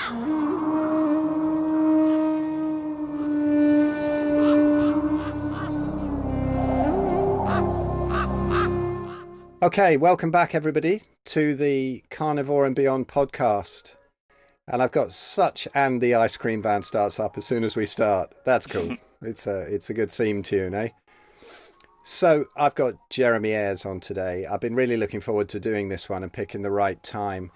Okay, welcome back everybody to the Carnivore and Beyond podcast. And I've got and the ice cream van starts up as soon as we start. That's cool. It's a good theme tune, eh? So I've got Jeremy Ayres on today. I've been really looking forward to doing this one and picking the right time.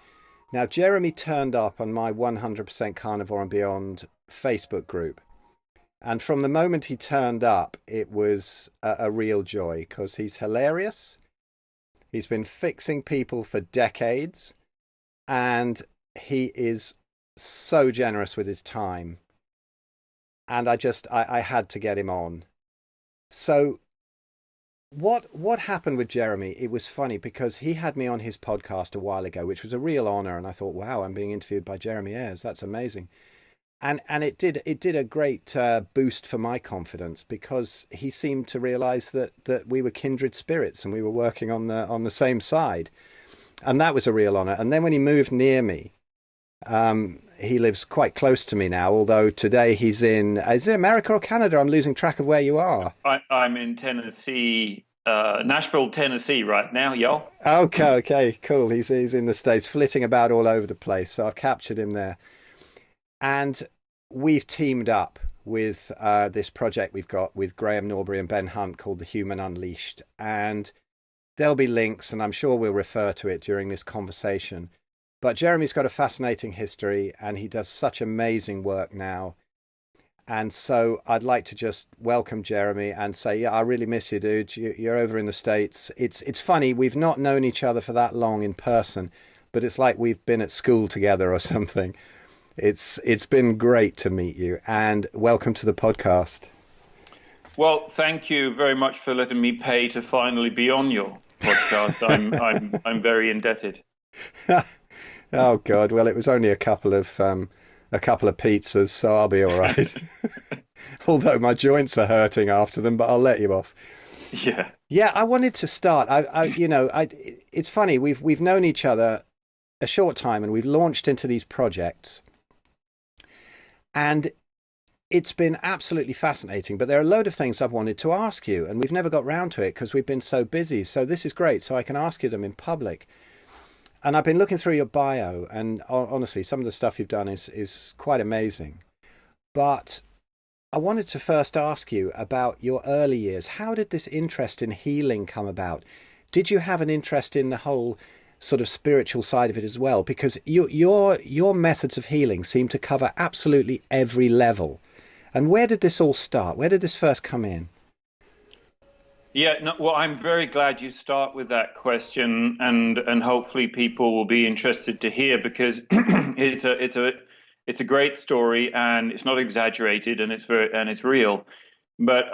Now, Jeremy turned up on my 100% Carnivore and Beyond Facebook group. And from the moment he turned up, it was a real joy because he's hilarious. He's been fixing people for decades, and he is so generous with his time. And I had to get him on. So what happened with Jeremy? It was funny because he had me on his podcast a while ago, which was a real honor. And I thought, wow, I'm being interviewed by Jeremy Ayres. That's amazing. And it did a great boost for my confidence because he seemed to realize that we were kindred spirits and we were working on the same side. And that was a real honor. And then when he moved near me, he lives quite close to me now, although today is it America or Canada? I'm losing track of where you are. I'm in Tennessee, Nashville, Tennessee right now, yo. Okay, cool. He's in the States, flitting about all over the place. So I've captured him there. And we've teamed up with this project we've got with Graham Norbury and Ben Hunt called The Human Unleashed. And there'll be links, and I'm sure we'll refer to it during this conversation. But Jeremy's got a fascinating history, and he does such amazing work now. And so I'd like to just welcome Jeremy and say, yeah, I really miss you, dude. You're over in the States. It's funny, we've not known each other for that long in person, but it's like we've been at school together or something. It's been great to meet you, and welcome to the podcast. Well, thank you very much for letting me pay to finally be on your podcast. I'm very indebted. Oh God! Well, it was only a couple of pizzas, so I'll be all right. Although my joints are hurting after them, but I'll let you off. Yeah. I wanted to start. It's funny. We've known each other a short time, and we've launched into these projects. And it's been absolutely fascinating, but there are a load of things I've wanted to ask you, and we've never got round to it because we've been so busy. So this is great. So I can ask you them in public. And I've been looking through your bio, and honestly, some of the stuff you've done is quite amazing. But I wanted to first ask you about your early years. How did this interest in healing come about? Did you have an interest in the whole sort of spiritual side of it as well? Because your methods of healing seem to cover absolutely every level. And where did this all start? Where did this first come in? Yeah, no, well, I'm very glad you start with that question, and hopefully people will be interested to hear, because it's a great story, and it's not exaggerated, and it's real. But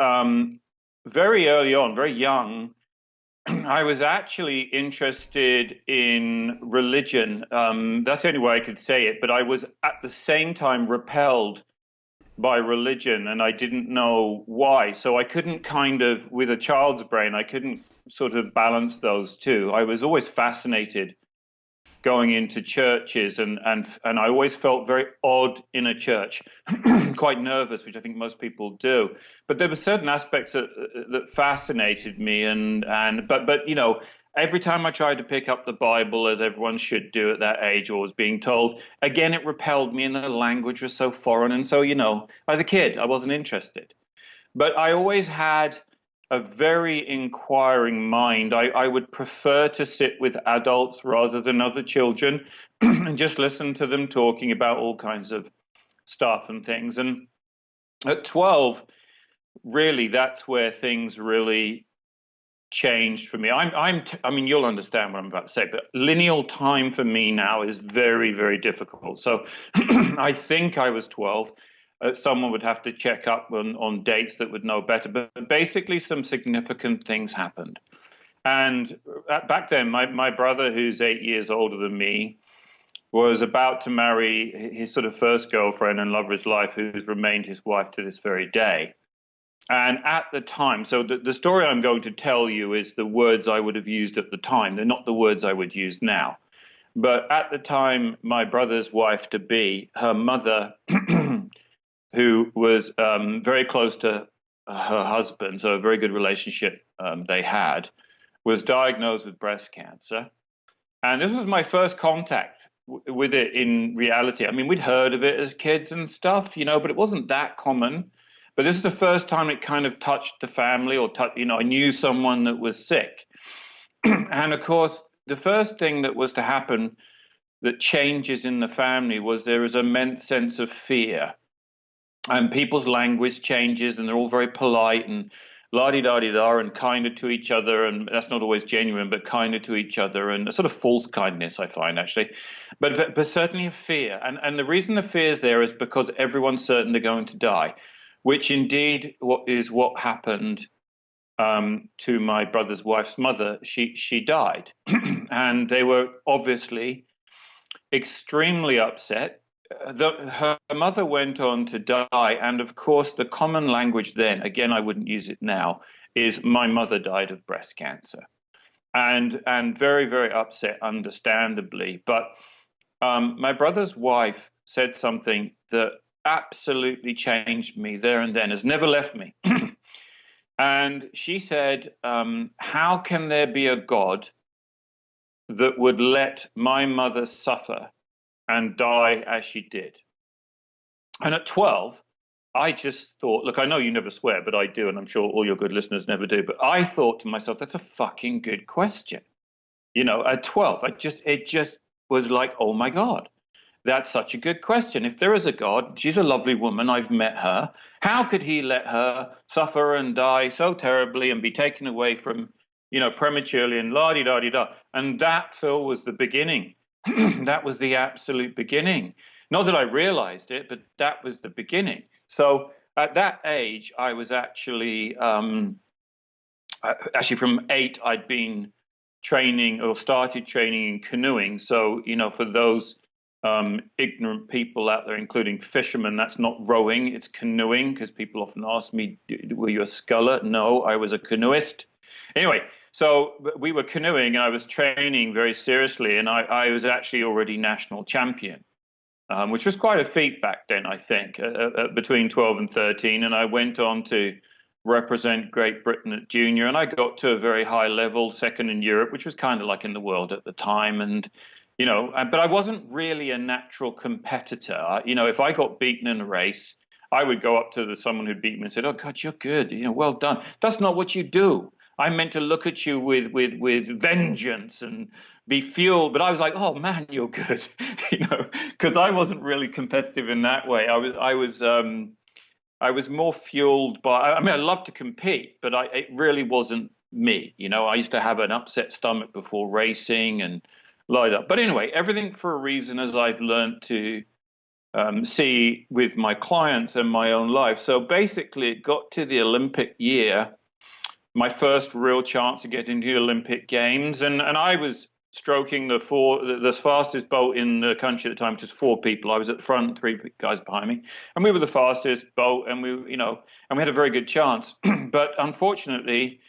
very early on, very young, I was actually interested in religion. That's the only way I could say it. But I was at the same time repelled by religion, and I didn't know why. So I couldn't with a child's brain, I couldn't sort of balance those two. I was always fascinated going into churches, and I always felt very odd in a church, quite nervous, which I think most people do. But there were certain aspects that fascinated me, but you know, every time I tried to pick up the Bible, as everyone should do at that age, or was being told, again, it repelled me, and the language was so foreign. And so, you know, as a kid, I wasn't interested. But I always had a very inquiring mind. I would prefer to sit with adults rather than other children and just listen to them talking about all kinds of stuff and things. And at 12, really, that's where things really changed for me. I mean, you'll understand what I'm about to say, but lineal time for me now is very, very difficult. So I think I was 12. Someone would have to check up on dates that would know better. But basically, some significant things happened. And back then, my brother, who's 8 years older than me, was about to marry his sort of first girlfriend and love of his life, who's remained his wife to this very day. And at the time, so the story I'm going to tell you is the words I would have used at the time. They're not the words I would use now. But at the time, my brother's wife-to-be, her mother, who was very close to her husband, so a very good relationship they had, was diagnosed with breast cancer. And this was my first contact with it in reality. I mean, we'd heard of it as kids and stuff, but it wasn't that common. But this is the first time it kind of touched the family, or I knew someone that was sick. And of course, the first thing that was to happen that changes in the family was there is an immense sense of fear. And people's language changes, and they're all very polite and la-di-da-di-da and kinder to each other. And that's not always genuine, but kinder to each other, and a sort of false kindness, I find, actually. But certainly a fear. And the reason the fear is there is because everyone's certain they're going to die, which indeed what happened to my brother's wife's mother. She died, and they were obviously extremely upset. Her mother went on to die, and of course the common language then, again I wouldn't use it now, is my mother died of breast cancer, and very, very upset, understandably. But my brother's wife said something that absolutely changed me there and then, has never left me. And she said, how can there be a God that would let my mother suffer and die as she did? And at 12, I just thought, look, I know you never swear, but I do, and I'm sure all your good listeners never do. But I thought to myself, that's a fucking good question. At 12, it just was like, oh my God, that's such a good question. If there is a God, she's a lovely woman, I've met her. How could he let her suffer and die so terribly and be taken away from, prematurely, and la-di-da-di-da? And that, Phil, was the beginning. That was the absolute beginning. Not that I realized it, but that was the beginning. So at that age, I was actually from 8, I'd been training, or started training in canoeing. So, for those ignorant people out there, including fishermen, that's not rowing, it's canoeing, because people often ask me, were you a sculler? No, I was a canoeist. Anyway, so we were canoeing, and I was training very seriously, and I was actually already national champion, which was quite a feat back then, I think, between 12 and 13. And I went on to represent Great Britain at junior, and I got to a very high level, second in Europe, which was kind of like in the world at the time. And but I wasn't really a natural competitor. If I got beaten in a race, I would go up to someone who'd beat me and said, "Oh God, you're good. Well done." That's not what you do. I meant to look at you with vengeance and be fueled. But I was like, "Oh man, you're good," because I wasn't really competitive in that way. I was more fueled by. I mean, I love to compete, but it really wasn't me. I used to have an upset stomach before racing and like that. But anyway, everything for a reason, as I've learned to see with my clients and my own life. So basically, it got to the Olympic year, my first real chance to get into the Olympic Games, and I was stroking the fastest boat in the country at the time, which was 4 people. I was at the front, 3 guys behind me, and we were the fastest boat, and we had a very good chance. But unfortunately,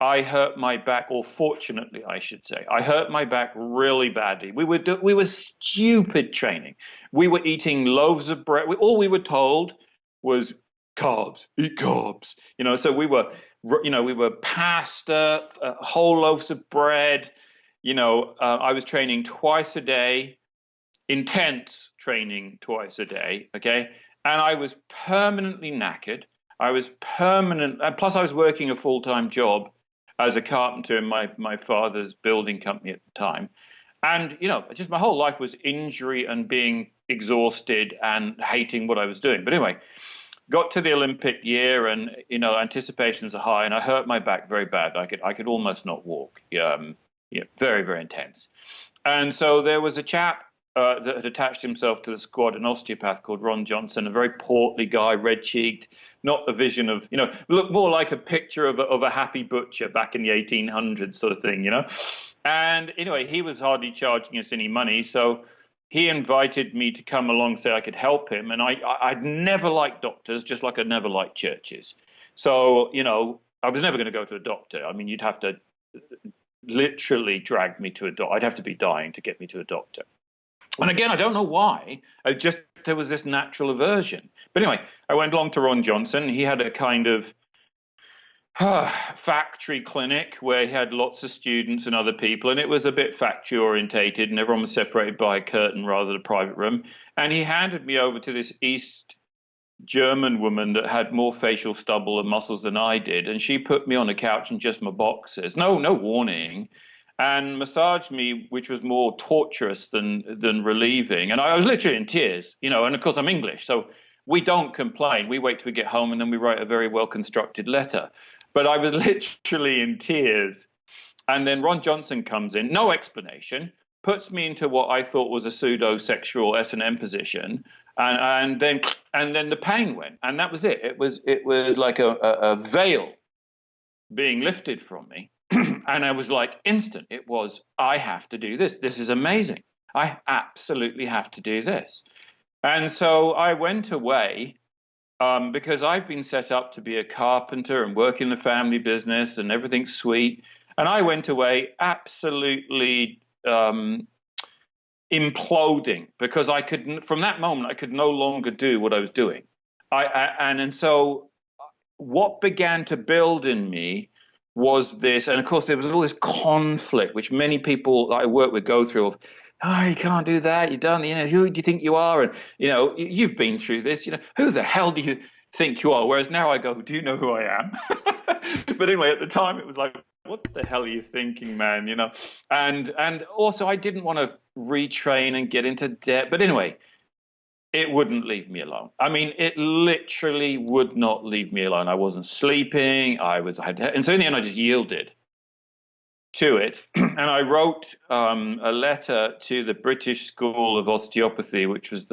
I hurt my back, or fortunately, I should say, I hurt my back really badly. We were stupid training. We were eating loaves of bread. All we were told was carbs, eat carbs. So we were pasta, whole loaves of bread. I was training twice a day, intense training twice a day. Okay, and I was permanently knackered. Plus I was working a full-time job as a carpenter in my father's building company at the time. And, just my whole life was injury and being exhausted and hating what I was doing. But anyway, got to the Olympic year, and, anticipations are high, and I hurt my back very bad. I could almost not walk. Very, very intense. And so there was a chap that had attached himself to the squad, an osteopath called Ron Johnson, a very portly guy, red-cheeked, not a vision of, looked more like a picture of a happy butcher back in the 1800s sort of thing, And anyway, he was hardly charging us any money, so he invited me to come along, say I could help him. And I'd never liked doctors, just like I never liked churches. So, I was never going to go to a doctor. I mean, you'd have to literally dragged me to a doctor. I'd have to be dying to get me to a doctor. And again, I don't know why. There was this natural aversion. But anyway, I went along to Ron Johnson. He had a kind of factory clinic where he had lots of students and other people, and it was a bit factory orientated, and everyone was separated by a curtain rather than a private room. And he handed me over to this East German woman that had more facial stubble and muscles than I did, and she put me on a couch in just my boxers, no warning, and massaged me, which was more torturous than relieving. And I was literally in tears, and of course I'm English, so we don't complain. We wait till we get home and then we write a very well constructed letter. But I was literally in tears. And then Ron Johnson comes in, no explanation, puts me into what I thought was a pseudo-sexual S&M position, and then the pain went, and that was it. It was like a veil being lifted from me, and I was like instant. It was, I have to do this. This is amazing. I absolutely have to do this. And so I went away. Because I've been set up to be a carpenter and work in the family business and everything's sweet. And I went away absolutely imploding because from that moment, I could no longer do what I was doing. And so what began to build in me was this, and of course there was all this conflict, which many people that I work with go through of, oh, you can't do that. You've done, who do you think you are? And, you've been through this, who the hell do you think you are? Whereas now I go, do you know who I am? But anyway, at the time it was like, what the hell are you thinking, man? And also I didn't want to retrain and get into debt. But anyway, it wouldn't leave me alone. I mean, it literally would not leave me alone. I wasn't sleeping. And so in the end, I just yielded to it. And I wrote a letter to the British School of Osteopathy, which was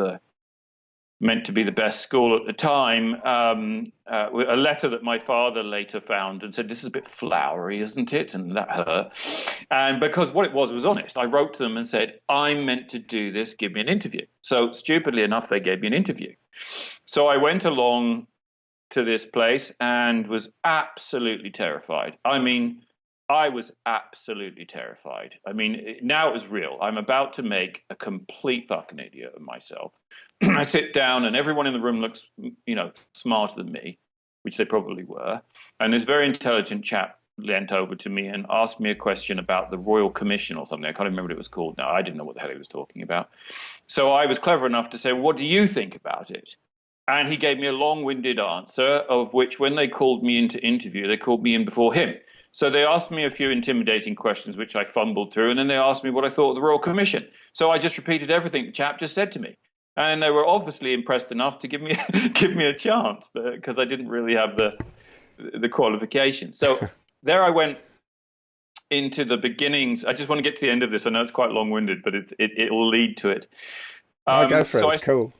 meant to be the best school at the time, a letter that my father later found and said, this is a bit flowery, isn't it? And that hurt. And because what it was honest. I wrote to them and said, I'm meant to do this, give me an interview. So stupidly enough, they gave me an interview. So I went along to this place and was absolutely terrified. I mean, I was absolutely terrified. I mean, now it was real. I'm about to make a complete fucking idiot of myself. I sit down and everyone in the room looks, smarter than me, which they probably were. And this very intelligent chap leant over to me and asked me a question about the Royal Commission or something. I can't remember what it was called now. I didn't know what the hell he was talking about. So I was clever enough to say, what do you think about it? And he gave me a long-winded answer, of which when they called me in to interview, they called me in before him. So they asked me a few intimidating questions, which I fumbled through, and then they asked me what I thought of the Royal Commission. So I just repeated everything the chap just said to me. And they were obviously impressed enough to give me a chance, because I didn't really have the qualifications. So there I went into the beginnings. I just want to get to the end of this. I know it's quite long-winded, but it will lead to it. I'll go for it. It's cool.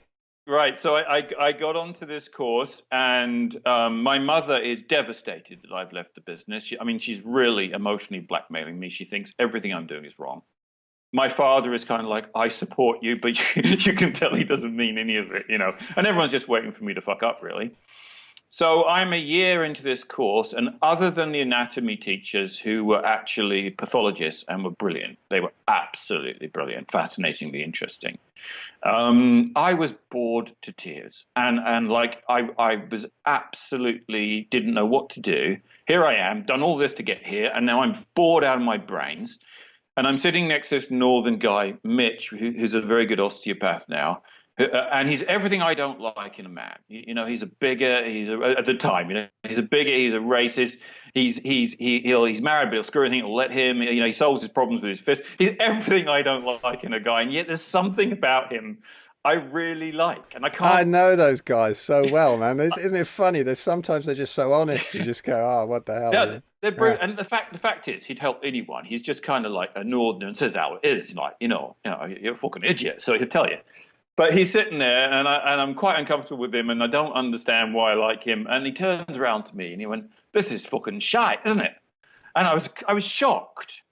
Right. So I got onto this course, and my mother is devastated that I've left the business. She's really emotionally blackmailing me. She thinks everything I'm doing is wrong. My father is kind of like, I support you, but you can tell he doesn't mean any of it, and everyone's just waiting for me to fuck up, really. So I'm a year into this course, and other than the anatomy teachers who were actually pathologists and were brilliant, they were absolutely brilliant, fascinatingly interesting. I was bored to tears, and I was absolutely didn't know what to do. Here I am, done all this to get here, and now I'm bored out of my brains. And I'm sitting next to this northern guy, Mitch, who's a very good osteopath now. And he's everything I don't like in a man. He's a bigot. At the time, he's a bigot. He's a racist. He's married, but he'll screw anything. He'll let him. He solves his problems with his fist. He's everything I don't like in a guy. And yet there's something about him I really like, and I can't. I know those guys so well, man. Isn't it funny? Sometimes they're just so honest. You just go, "Oh, what the hell?" Yeah, they're brilliant. And the fact is, he'd help anyone. He's just kind of like a northerner and says how it is. Like, you're a fucking idiot. So he'll tell you. But he's sitting there, and I'm quite uncomfortable with him, and I don't understand why I like him. And he turns around to me, and he went, "This is fucking shite, isn't it?" And I was shocked.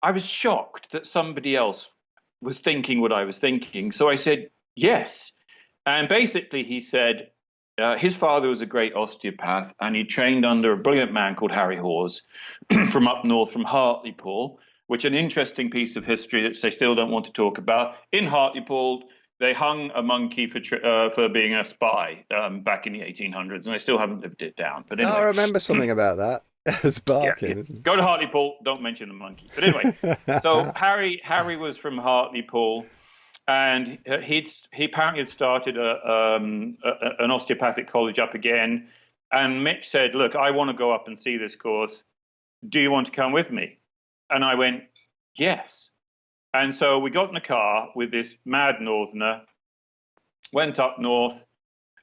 I was shocked that somebody else was thinking what I was thinking. So I said, yes. And basically he said, his father was a great osteopath, and he trained under a brilliant man called Harry Hawes from up north, from Hartlepool, which is an interesting piece of history that they still don't want to talk about. In Hartlepool, they hung a monkey for being a spy back in the 1800s, and they still haven't lived it down. But anyway, I remember something about that. Sparking, yeah. isn't it? Go to Hartlepool, don't mention the monkey. But anyway, so Harry was from Hartlepool, and he apparently had started an osteopathic college up again. And Mitch said, "Look, I want to go up and see this course. Do you want to come with me?" And I went, "Yes." And so we got in the car with this mad northerner, went up north,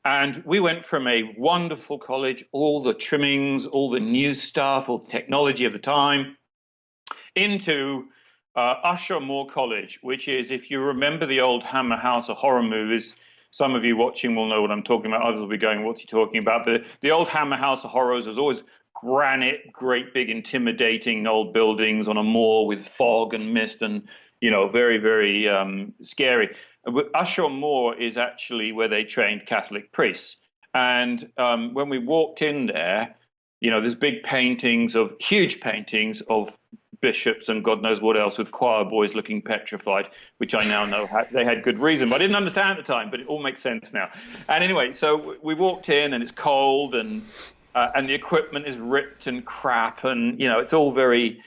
and we went from a wonderful college, all the trimmings, all the new stuff, all the technology of the time, into Usher Moore College, which is, if you remember the old Hammer House of horror movies, some of you watching will know what I'm talking about. Others will be going, "What's he talking about?" But the old Hammer House of horrors was always granite, great big intimidating old buildings on a moor with fog and mist and, very, very scary. Usher Moore is actually where they trained Catholic priests. And when we walked in there, there's huge paintings of bishops and God knows what else, with choir boys looking petrified, which I now know they had good reason. But I didn't understand at the time, but it all makes sense now. And anyway, so we walked in, and it's cold, and the equipment is ripped and crap, and it's all very.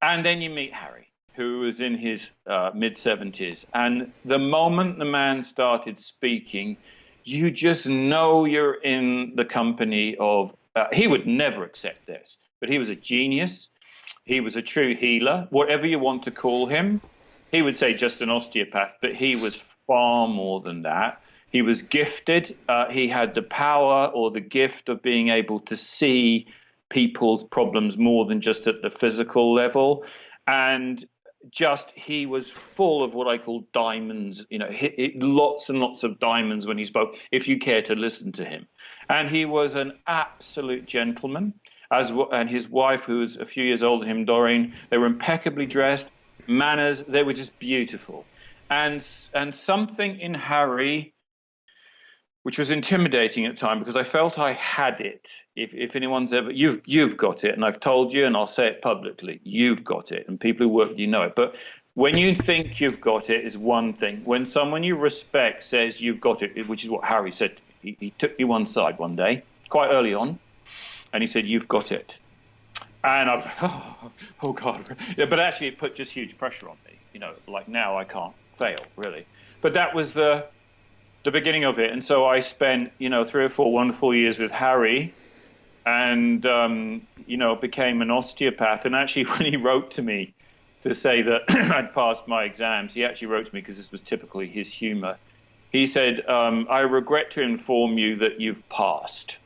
And then you meet Harry, who was in his mid-70s, and the moment the man started speaking, you just know you're in the company of. He would never accept this, but he was a genius. He was a true healer, whatever you want to call him. He would say just an osteopath, but he was far more than that. He was gifted. He had the power or the gift of being able to see people's problems more than just at the physical level. And he was full of what I call diamonds, lots and lots of diamonds when he spoke, if you care to listen to him. And he was an absolute gentleman. And his wife, who was a few years older than him, Doreen, they were impeccably dressed, manners, they were just beautiful. And something in Harry, which was intimidating at the time, because I felt I had it. If anyone's ever, you've got it, and I've told you, and I'll say it publicly, you've got it, and people who work with you know it. But when you think you've got it is one thing. When someone you respect says you've got it, which is what Harry said, he took me one side one day, quite early on, and he said, "You've got it." And I was like, oh God. Yeah, but actually it put just huge pressure on me. Like now I can't fail, really. But that was the beginning of it. And so I spent, 3 or 4 wonderful years with Harry and, became an osteopath. And actually when he wrote to me to say that I'd passed my exams, he actually wrote to me, because this was typically his humor. He said, "I regret to inform you that you've passed."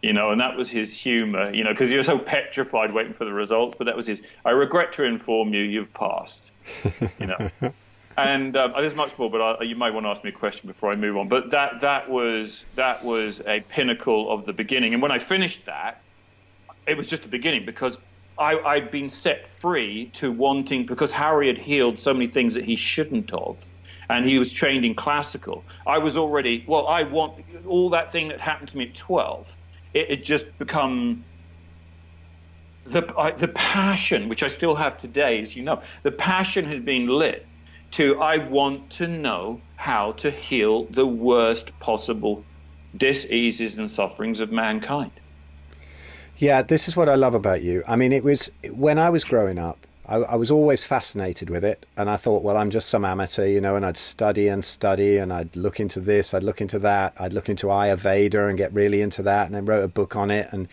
And that was his humor, because he was so petrified waiting for the results. But that was his, "I regret to inform you, you've passed." And there's much more, but you might want to ask me a question before I move on. But that was a pinnacle of the beginning. And when I finished that, it was just the beginning, because I'd been set free to wanting, because Harry had healed so many things that he shouldn't have. And he was trained in classical. I was already, I want all that thing that happened to me at 12. It had just become the passion, which I still have today, as you know. The passion had been lit to, I want to know how to heal the worst possible diseases and sufferings of mankind. Yeah, this is what I love about you. I mean, it was when I was growing up, I was always fascinated with it. And I thought, well, I'm just some amateur, and I'd study, and I'd look into this, I'd look into that, I'd look into Ayurveda and get really into that. And then wrote a book on it. And,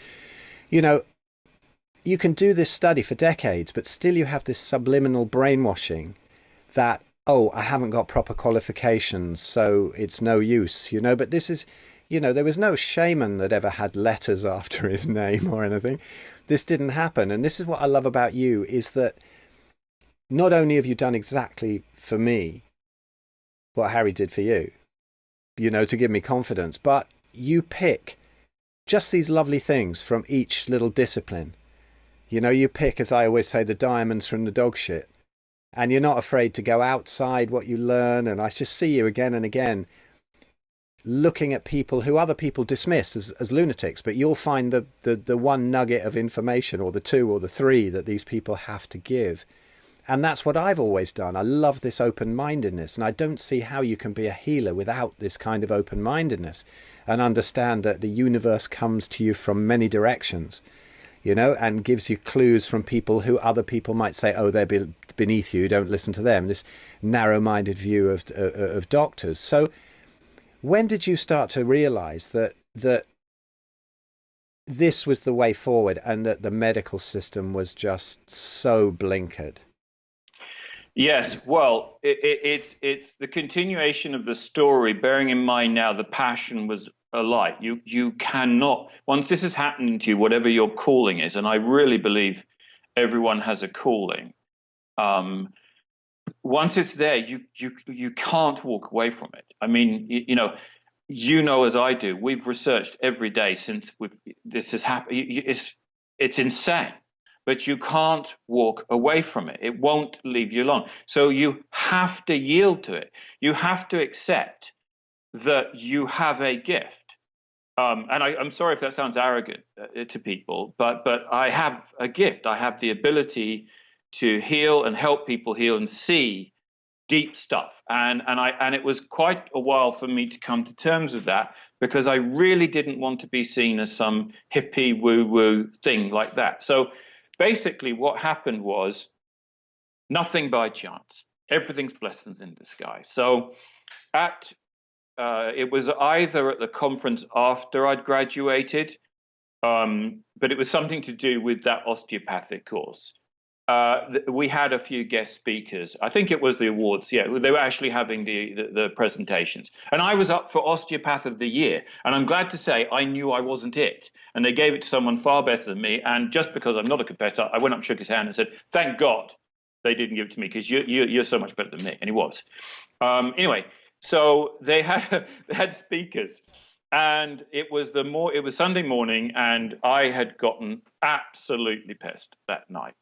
you can do this study for decades, but still you have this subliminal brainwashing that, oh, I haven't got proper qualifications, so it's no use, But this is, there was no shaman that ever had letters after his name or anything. This didn't happen. And this is what I love about you, is that not only have you done exactly for me what Harry did for you, to give me confidence, but you pick just these lovely things from each little discipline. You pick, as I always say, the diamonds from the dog shit. And you're not afraid to go outside what you learn. And I just see you again and again looking at people who other people dismiss as lunatics, but you'll find the one nugget of information, or the two or the three, that these people have to give. And that's what I've always done. I love this open-mindedness, and I don't see how you can be a healer without this kind of open-mindedness, and understand that the universe comes to you from many directions, and gives you clues from people who other people might say, oh, they're beneath you, don't listen to them. This narrow-minded view of doctors. So when did you start to realize that this was the way forward, and that the medical system was just so blinkered? Yes, well, it's the continuation of the story, bearing in mind now the passion was alight. You cannot, once this is happening to you, whatever your calling is, and I really believe everyone has a calling, once it's there, you can't walk away from it. I mean, as I do, we've researched every day since this has happened. It's insane, but you can't walk away from it. It won't leave you alone. So you have to yield to it. You have to accept that you have a gift. And I'm sorry if that sounds arrogant to people, but I have a gift. I have the ability to heal and help people heal and see deep stuff. And it was quite a while for me to come to terms with that, because I really didn't want to be seen as some hippie woo-woo thing like that. So basically what happened was nothing by chance. Everything's blessings in disguise. So it was either at the conference after I'd graduated, but it was something to do with that osteopathic course. We had a few guest speakers. I think it was the awards. Yeah, they were actually having the presentations. And I was up for Osteopath of the Year. And I'm glad to say I knew I wasn't it. And they gave it to someone far better than me. And just because I'm not a competitor, I went up, shook his hand and said, thank God they didn't give it to me, because you're so much better than me. And he was. Anyway, so they had speakers. And it was Sunday morning, and I had gotten absolutely pissed that night,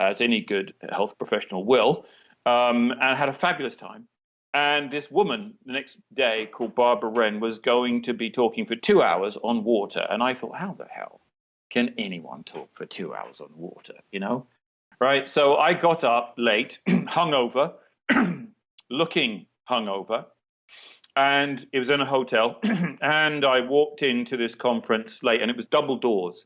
as any good health professional will, and I had a fabulous time. And this woman the next day, called Barbara Wren, was going to be talking for 2 hours on water. And I thought, how the hell can anyone talk for 2 hours on water, Right? So I got up late, hungover, looking hungover. And it was in a hotel, and I walked into this conference late, and it was double doors,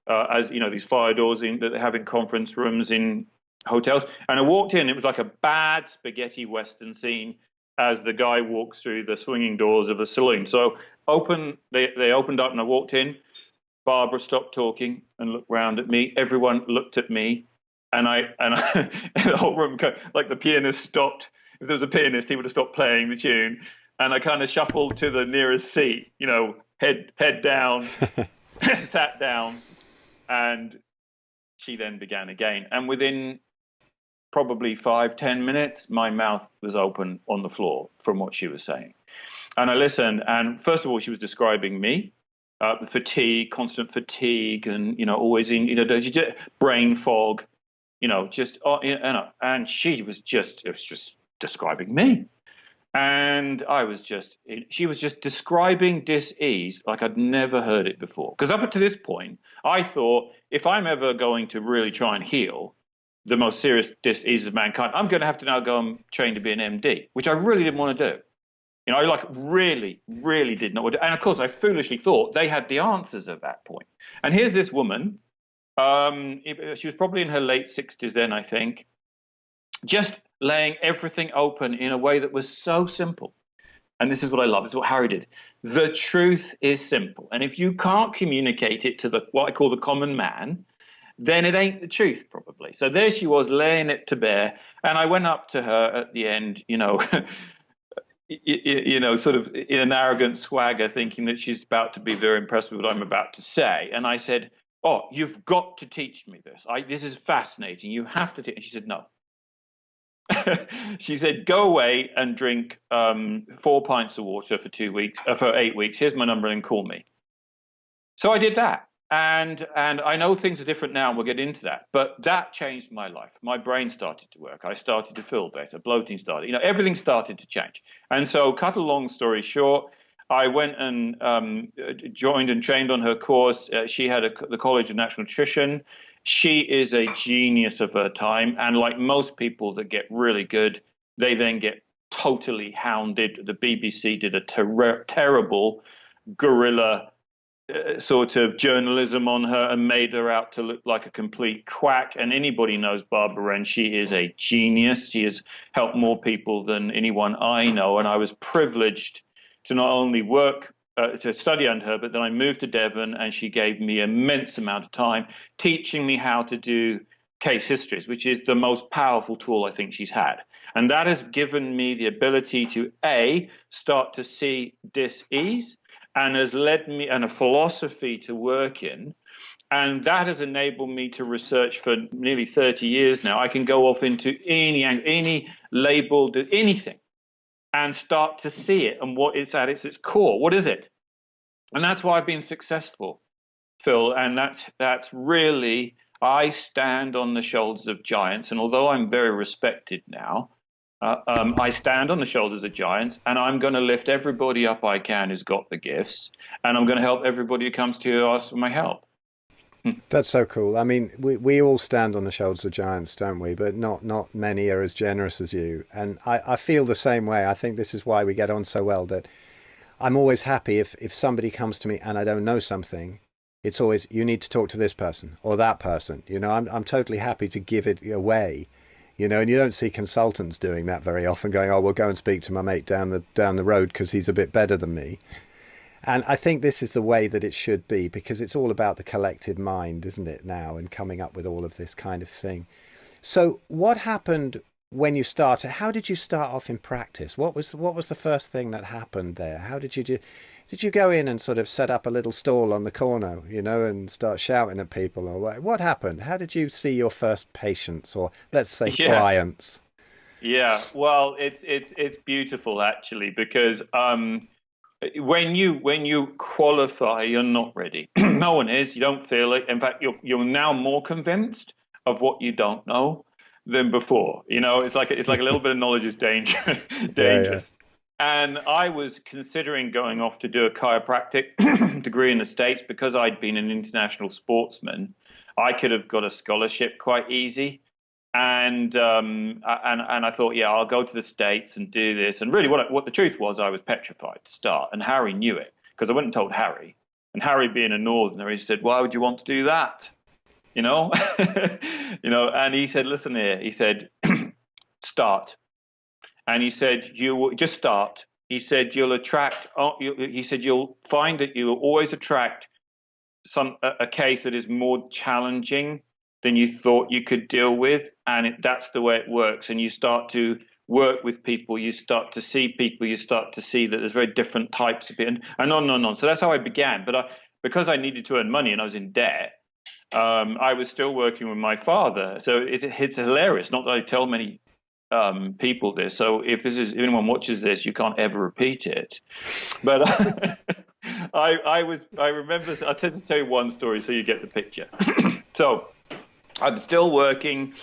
as these fire doors that they have in conference rooms in hotels. And I walked in, it was like a bad spaghetti western scene as the guy walks through the swinging doors of a saloon. So they opened up, and I walked in. Barbara stopped talking and looked round at me. Everyone looked at me, and the whole room, like the pianist stopped. If there was a pianist, he would have stopped playing the tune. And I kind of shuffled to the nearest seat, head down, sat down, and she then began again. And within probably 5-10 minutes, my mouth was open on the floor from what she was saying. And I listened, and first of all, she was describing me, fatigue, constant fatigue, and, always in, brain fog, and she was just describing me. And she was just describing dis-ease like I'd never heard it before. Because up to this point, I thought, if I'm ever going to really try and heal the most serious dis-ease of mankind, I'm going to have to now go and train to be an MD, which I really didn't want to do. I really, really did not want to. And of course, I foolishly thought they had the answers at that point. And here's this woman. She was probably in her late 60s then, I think. Just laying everything open in a way that was so simple. And this is what I love. It's what Harry did. The truth is simple. And if you can't communicate it to what I call the common man, then it ain't the truth, probably. So there she was, laying it to bear. And I went up to her at the end, sort of in an arrogant swagger, thinking that she's about to be very impressed with what I'm about to say. And I said, oh, you've got to teach me this. This is fascinating. You have to teach. And she said, no. She said, go away and drink 4 pints of water for 8 weeks. Here's my number and call me. So I did that. And I know things are different now, and we'll get into that. But that changed my life. My brain started to work. I started to feel better. Bloating started. Everything started to change. And so, cut a long story short, I went and joined and trained on her course. She had the College of Natural Nutrition. She is a genius of her time. And like most people that get really good, they then get totally hounded. The BBC did a terrible guerrilla sort of journalism on her and made her out to look like a complete quack. And anybody knows Barbara Wren. She is a genius. She has helped more people than anyone I know. And I was privileged to not only work to study under her, but then I moved to Devon, and she gave me an immense amount of time teaching me how to do case histories, which is the most powerful tool I think she's had. And that has given me the ability to, A, start to see dis-ease, and has led me and a philosophy to work in. And that has enabled me to research for nearly 30 years now. I can go off into any label, anything, and start to see it and what it's at its core. What is it? And that's why I've been successful, Phil. And that's really, I stand on the shoulders of giants. And although I'm very respected now, I stand on the shoulders of giants, and I'm going to lift everybody up I can who's got the gifts, and I'm going to help everybody who comes to ask for my help. That's so cool. I mean, we all stand on the shoulders of giants, don't we? But not many are as generous as you. And I feel the same way. I think this is why we get on so well, that I'm always happy if somebody comes to me and I don't know something. It's always, you need to talk to this person or that person. You know, I'm totally happy to give it away. You know, and you don't see consultants doing that very often, going, oh, we'll go and speak to my mate down the road because he's a bit better than me. And I think this is the way that it should be, because it's all about the collective mind, isn't it, now, and coming up with all of this kind of thing. So what happened when you started? How did you start off in practice? What was the first thing that happened there? How did you do? Did you go in and sort of set up a little stall on the corner, you know, and start shouting at people? Or what happened? How did you see your first patients, or let's say clients? Yeah, well, it's beautiful actually, because when you qualify, you're not ready. No one is. You don't feel it. In fact, you're now more convinced of what you don't know than before. You know, it's like a little bit of knowledge is dangerous. Yeah. And I was considering going off to do a chiropractic degree in the States because I'd been an international sportsman. I could have got a scholarship quite easy. And I thought, yeah, I'll go to the States and do this. And really what the truth was, I was petrified to start. And Harry knew it, because I went and told Harry. And Harry, being a northerner, he said, why would you want to do that? You know, and he said, listen here, he said, start. And he said, you will just start. He said, you'll find that you will always attract a case that is more challenging than you thought you could deal with. And that's the way it works. And you start to work with people, you start to see people, you start to see that there's very different types of people, and on and on. So that's how I began. But because I needed to earn money and I was in debt, I was still working with my father. So it's hilarious. Not that I tell many people this. So if anyone watches this, you can't ever repeat it. But I remember, I'll just tell you one story so you get the picture. So I'm still working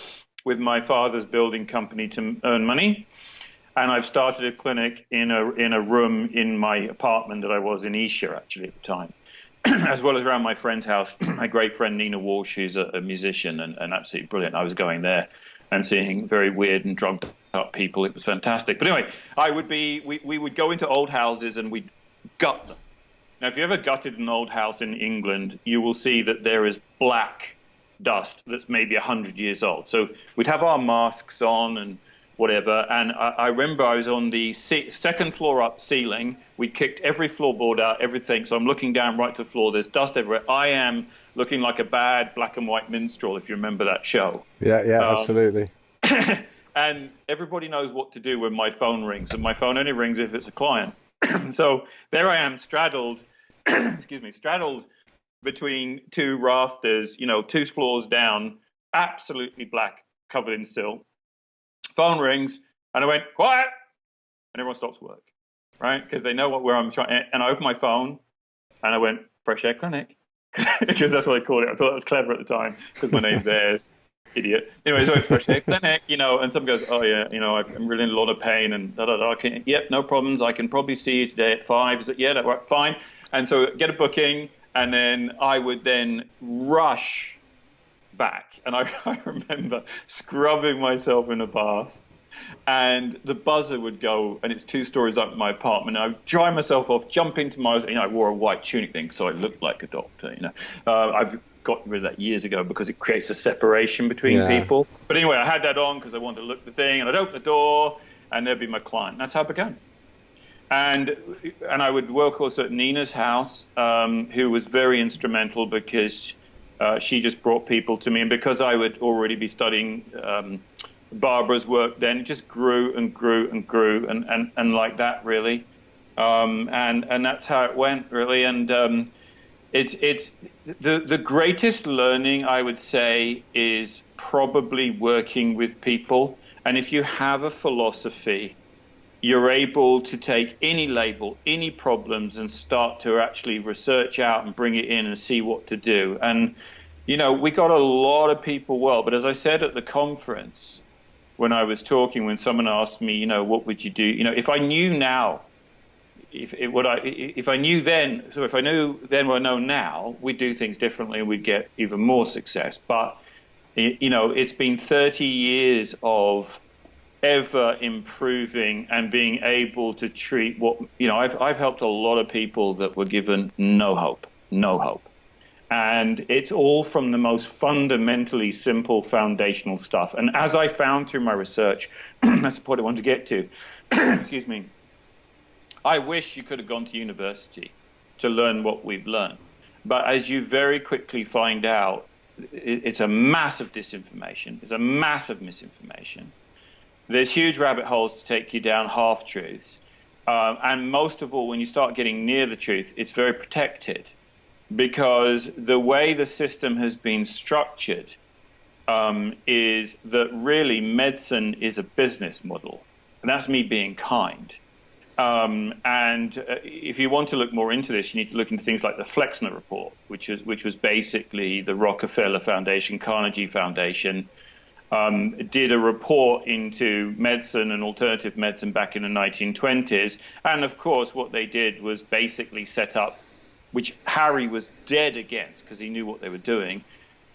with my father's building company to earn money, and I've started a clinic in a room in my apartment that I was in Esher actually at the time, as well as around my friend's house. My great friend Nina Walsh, who's a musician and absolutely brilliant. I was going there and seeing very weird and drugged up people. It was fantastic. But anyway, we would go into old houses and we'd gut them. Now, if you ever gutted an old house in England, you will see that there is black dust that's maybe 100 years old. So we'd have our masks on and whatever. And I remember I was on the second floor up ceiling. We kicked every floorboard out, everything. So I'm looking down right to the floor. There's dust everywhere. I am looking like a bad black and white minstrel, if you remember that show. Yeah, absolutely. And everybody knows what to do when my phone rings. And my phone only rings if it's a client. So there I am, straddled between two rafters, 2 floors down, absolutely black, covered in silt. Phone rings, and I went, quiet, and everyone stops work, right? Because they know where I'm trying. And I opened my phone, and I went, Fresh Air Clinic, because that's what I called it. I thought it was clever at the time, because my name's Ayres. Idiot. Anyway, so fresh air clinic, and someone goes, oh yeah, I'm really in a lot of pain and da da da. Yep, no problems. I can probably see you today at 5. Is it? Yeah, that worked fine. And so get a booking, and then I would then rush back. And I remember scrubbing myself in a bath, and the buzzer would go, and it's 2 stories up in my apartment. I would dry myself off, jump into my, I wore a white tunic thing, so I looked like a doctor. I've got rid of that years ago because it creates a separation between people. But anyway, I had that on because I wanted to look at the thing, and I'd open the door, and there'd be my client. And that's how it began. And I would work also at Nina's house, who was very instrumental because she just brought people to me, and because I would already be studying Barbara's work, then it just grew and grew and grew, and like that really, and that's how it went really. And it's the greatest learning, I would say, is probably working with people. And if you have a philosophy, you're able to take any label, any problems, and start to actually research out and bring it in and see what to do. And we got a lot of people well, but as I said at the conference, when I was talking, when someone asked me, what would you do? If I knew now, if I knew then, so if I knew then what I know now, we'd do things differently and we'd get even more success. But, it's been 30 years of ever improving and being able to treat what, I've helped a lot of people that were given no hope. And it's all from the most fundamentally simple foundational stuff. And as I found through my research, that's the point I want to get to, excuse me, I wish you could have gone to university to learn what we've learned. But as you very quickly find out, it's a massive disinformation. It's a massive misinformation. There's huge rabbit holes to take you down half-truths. And most of all, when you start getting near the truth, it's very protected. Because the way the system has been structured is that really medicine is a business model. And that's me being kind. And if you want to look more into this, you need to look into things like the Flexner Report, which was basically the Rockefeller Foundation, Carnegie Foundation, did a report into medicine and alternative medicine back in the 1920s. And of course, what they did was basically set up, which Harry was dead against because he knew what they were doing,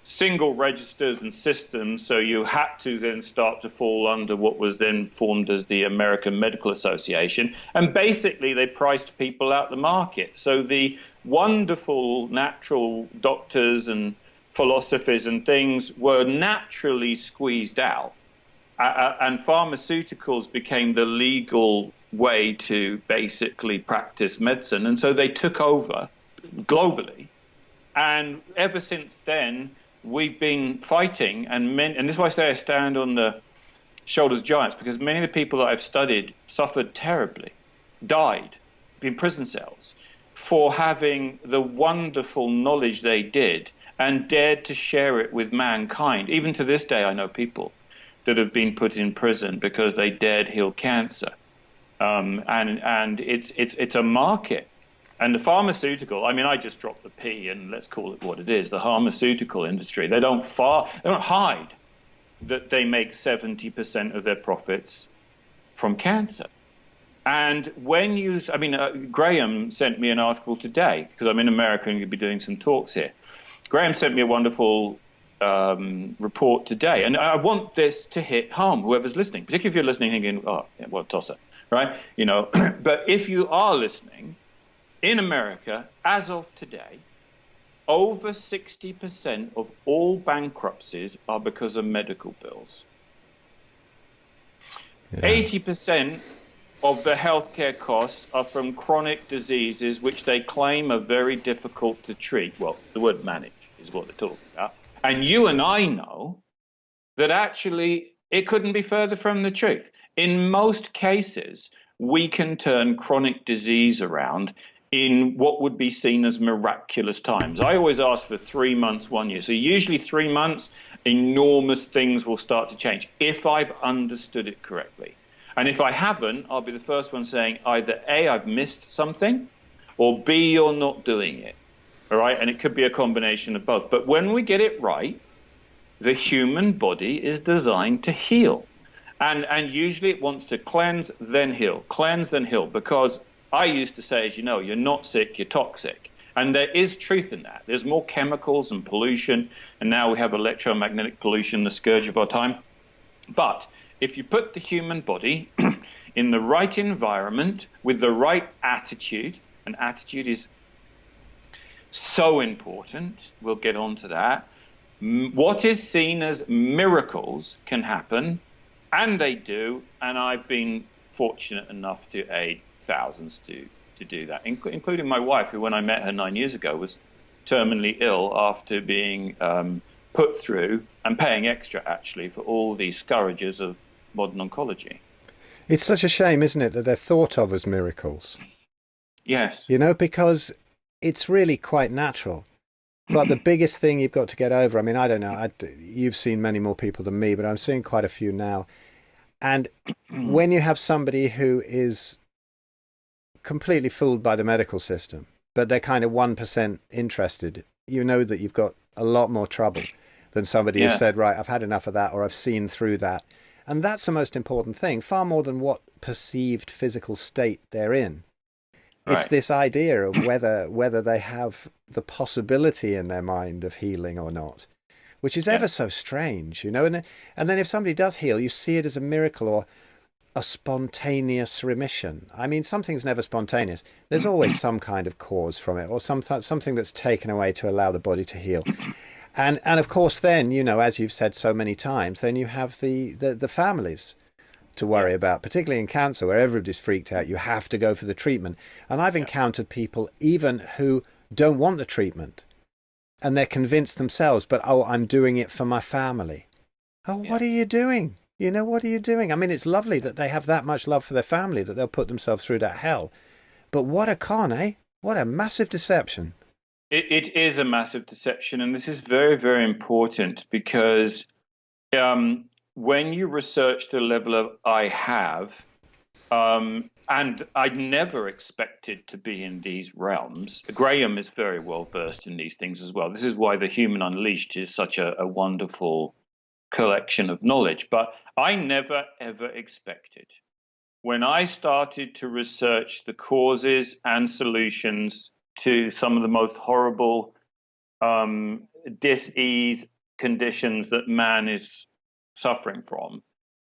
single registers and systems. So you had to then start to fall under what was then formed as the American Medical Association. And basically they priced people out the market. So the wonderful natural doctors and philosophies and things were naturally squeezed out. And pharmaceuticals became the legal way to basically practice medicine. And so they took over globally, and ever since then we've been fighting, and this is why I say I stand on the shoulders of giants, because many of the people that I've studied suffered terribly, died in prison cells for having the wonderful knowledge they did and dared to share it with mankind. Even to this day, I know people that have been put in prison because they dared heal cancer, and it's a market. And the pharmaceutical, I just dropped the P and let's call it what it is, the pharmaceutical industry. They don't hide that they make 70% of their profits from cancer. And when Graham sent me an article today, because I'm in America and going to be doing some talks here. Graham sent me a wonderful report today. And I want this to hit home, whoever's listening, particularly if you're listening thinking, oh, yeah, what a tosser, right? But if you are listening, in America, as of today, over 60% of all bankruptcies are because of medical bills. Yeah. 80% of the healthcare costs are from chronic diseases which they claim are very difficult to treat. Well, the word manage is what they're talking about. And you and I know that actually it couldn't be further from the truth. In most cases, we can turn chronic disease around in what would be seen as miraculous times. I always ask for 3 months, 1 year. So usually 3 months, enormous things will start to change if I've understood it correctly. And if I haven't, I'll be the first one saying either A, I've missed something, or B, you're not doing it. All right? And it could be a combination of both. But when we get it right, the human body is designed to heal. And usually it wants to cleanse, then heal, because I used to say, as you know, you're not sick, you're toxic. And there is truth in that. There's more chemicals and pollution, and now we have electromagnetic pollution, the scourge of our time. But if you put the human body in the right environment with the right attitude, and attitude is so important, we'll get on to that, what is seen as miracles can happen, and they do, and I've been fortunate enough to aid thousands to do that, including my wife, who, when I met her 9 years ago, was terminally ill after being put through and paying extra, actually, for all the scourges of modern oncology. It's such a shame, isn't it, that they're thought of as miracles? Yes. You know, because it's really quite natural. But the biggest thing you've got to get over, I mean, I don't know, you've seen many more people than me, but I'm seeing quite a few now. And when you have somebody who is completely fooled by the medical system, but they're kind of 1% interested, you know that you've got a lot more trouble than somebody who said, right, I've had enough of that, or I've seen through that. And that's the most important thing, far more than what perceived physical state they're in. It's this idea of whether they have the possibility in their mind of healing or not, which is ever so strange, you know. And then if somebody does heal, you see it as a miracle or a spontaneous remission. I mean, something's never spontaneous. There's always some kind of cause from it, or something that's taken away to allow the body to heal. And of course, then, you know, as you've said so many times, then you have the families to worry about, particularly in cancer, where everybody's freaked out. You have to go for the treatment. And I've encountered people even who don't want the treatment, and they're convinced themselves, but, oh, I'm doing it for my family. Oh, what are you doing? You know, what are you doing? I mean, it's lovely that they have that much love for their family, that they'll put themselves through that hell. But what a con, eh? What a massive deception. It is a massive deception. And this is very, very important, because when you research the level of I have, and I'd never expected to be in these realms. Graham is very well versed in these things as well. This is why The Human Unleashed is such a wonderful collection of knowledge. But I never, ever expected, when I started to research the causes and solutions to some of the most horrible dis-ease conditions that man is suffering from,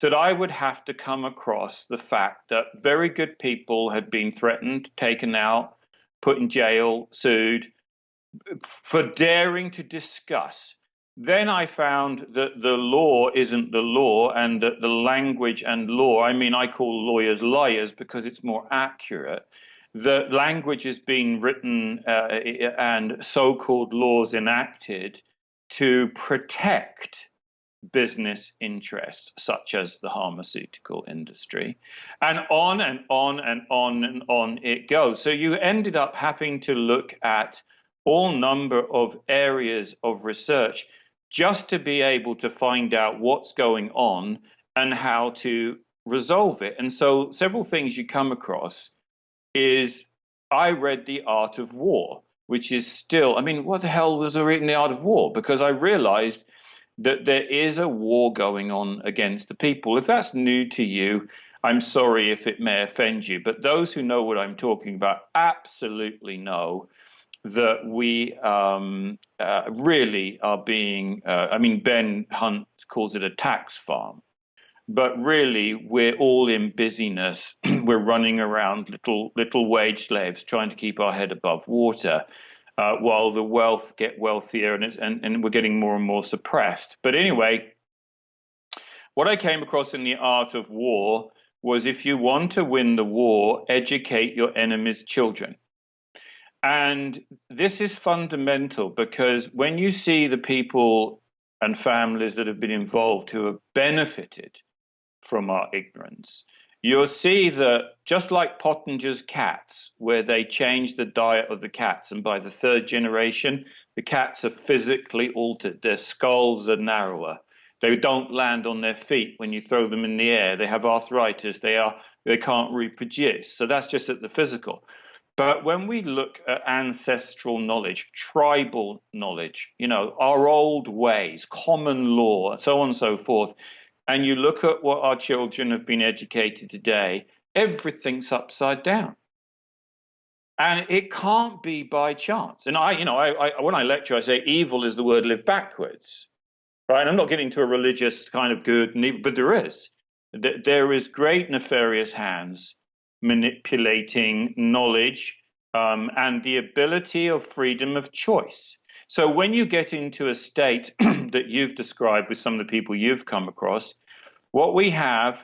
that I would have to come across the fact that very good people had been threatened, taken out, put in jail, sued for daring to discuss. Then I found that the law isn't the law, and that the language and law, I mean, I call lawyers liars because it's more accurate. The language has been written and so-called laws enacted to protect business interests, such as the pharmaceutical industry, and on and on and on and on it goes. So you ended up having to look at all number of areas of research just to be able to find out what's going on and how to resolve it. And so several things you come across is, I read The Art of War, which is still, I mean, what the hell was I reading The Art of War? Because I realized that there is a war going on against the people. If that's new to you, I'm sorry if it may offend you, but those who know what I'm talking about absolutely know that we really are being, I mean, Ben Hunt calls it a tax farm, but really we're all in busyness. We're running around little wage slaves trying to keep our head above water. While the wealth get wealthier and we're getting more and more suppressed. But anyway, what I came across in The Art of War was, if you want to win the war, educate your enemy's children. And this is fundamental, because when you see the people and families that have been involved who have benefited from our ignorance, you'll see that, just like Pottinger's cats, where they change the diet of the cats, and by the third generation, the cats are physically altered. Their skulls are narrower. They don't land on their feet when you throw them in the air. They have arthritis. They can't reproduce. So that's just at the physical. But when we look at ancestral knowledge, tribal knowledge, our old ways, common law, so on and so forth, and you look at what our children have been educated today, everything's upside down. And it can't be by chance. And when I lecture, I say evil is the word lived backwards, right? And I'm not getting to a religious kind of good and evil, but there is great nefarious hands manipulating knowledge and the ability of freedom of choice. So when you get into a state that you've described with some of the people you've come across, what we have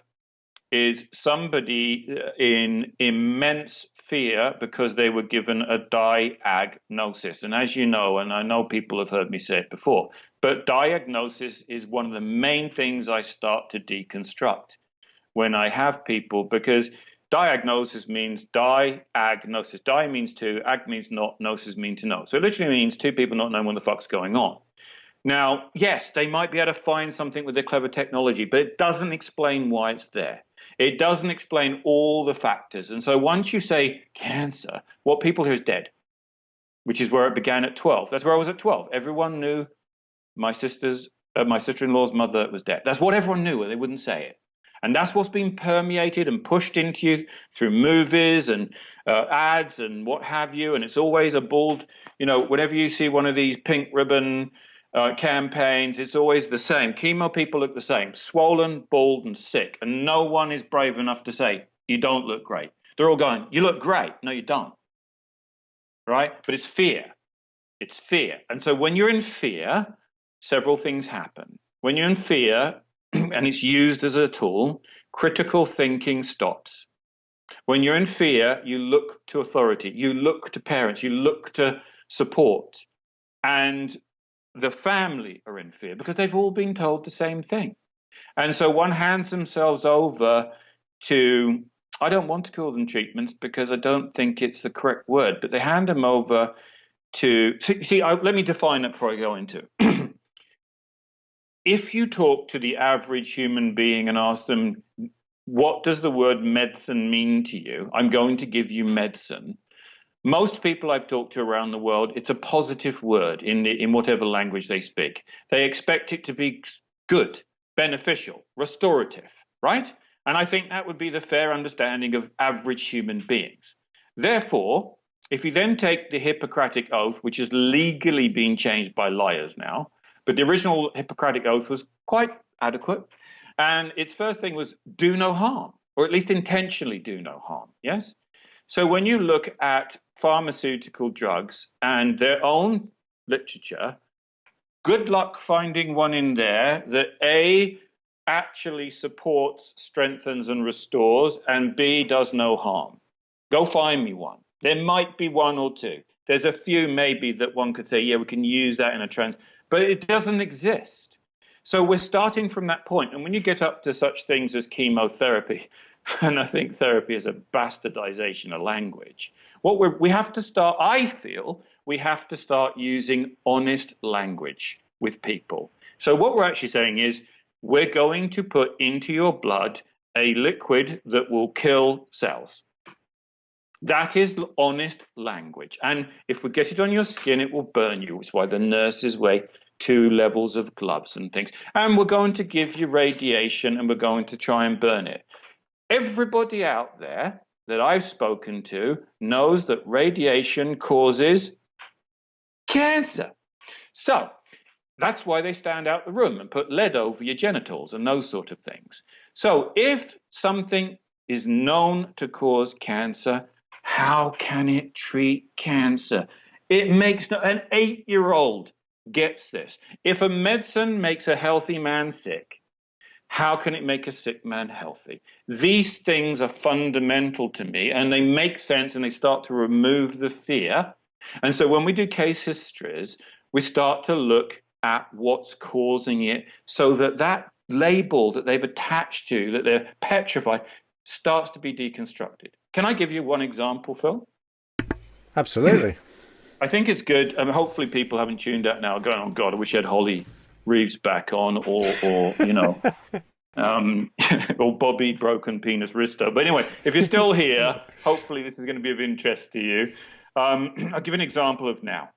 is somebody in immense fear because they were given a diagnosis. And as you know, and I know people have heard me say it before, but diagnosis is one of the main things I start to deconstruct when I have people, because diagnosis means diagnosis. Di means two, ag means not, gnosis means to know. So it literally means two people not knowing what the fuck's going on. Now, yes, they might be able to find something with their clever technology, but it doesn't explain why it's there. It doesn't explain all the factors. And so once you say cancer, what people hear is dead, which is where it began at 12. That's where I was at 12. Everyone knew my sister-in-law's mother was dead. That's what everyone knew, and they wouldn't say it. And that's what's been permeated and pushed into you through movies and ads and what have you. And it's always a bald, whenever you see one of these pink ribbon campaigns, it's always the same. Chemo people look the same, swollen, bald, and sick. And no one is brave enough to say, you don't look great. They're all going, you look great. No, you don't. Right? But it's fear. It's fear. And so when you're in fear, several things happen. When you're in fear, and it's used as a tool, critical thinking stops. When you're in fear, you look to authority, you look to parents, you look to support. And the family are in fear because they've all been told the same thing. And so one hands themselves over to, I don't want to call them treatments because I don't think it's the correct word, but they hand them over to, let me define it before I go into it. If you talk to the average human being and ask them, what does the word medicine mean to you? I'm going to give you medicine. Most people I've talked to around the world, it's a positive word in whatever language they speak. They expect it to be good, beneficial, restorative, right? And I think that would be the fair understanding of average human beings. Therefore, if you then take the Hippocratic Oath, which has legally been changed by liars now, but the original Hippocratic Oath was quite adequate. And its first thing was do no harm, or at least intentionally do no harm, yes? So when you look at pharmaceutical drugs and their own literature, good luck finding one in there that A, actually supports, strengthens, and restores, and B, does no harm. Go find me one. There might be one or two. There's a few maybe that one could say, yeah, we can use that in a trend. But it doesn't exist. So we're starting from that point. And when you get up to such things as chemotherapy, and I think therapy is a bastardization of language, we have to start, I feel, we have to start using honest language with people. So what we're actually saying is we're going to put into your blood a liquid that will kill cells. That is honest language. And if we get it on your skin, it will burn you. It's why the nurses wear 2 levels of gloves and things. And we're going to give you radiation and we're going to try and burn it. Everybody out there that I've spoken to knows that radiation causes cancer. So that's why they stand out the room and put lead over your genitals and those sort of things. So if something is known to cause cancer, how can it treat cancer? It makes an 8-year-old gets this. If a medicine makes a healthy man sick, how can it make a sick man healthy? These things are fundamental to me, and they make sense, and they start to remove the fear. And so when we do case histories, we start to look at what's causing it so that that label that they've attached to, that they're petrified, starts to be deconstructed. Can I give you one example, Phil? Absolutely. I think it's good. I mean, hopefully people haven't tuned out now going, oh, God, I wish I had Holly Reeves back on or or Bobby Broken Penis Risto. But anyway, if you're still here, hopefully this is going to be of interest to you. I'll give an example of now.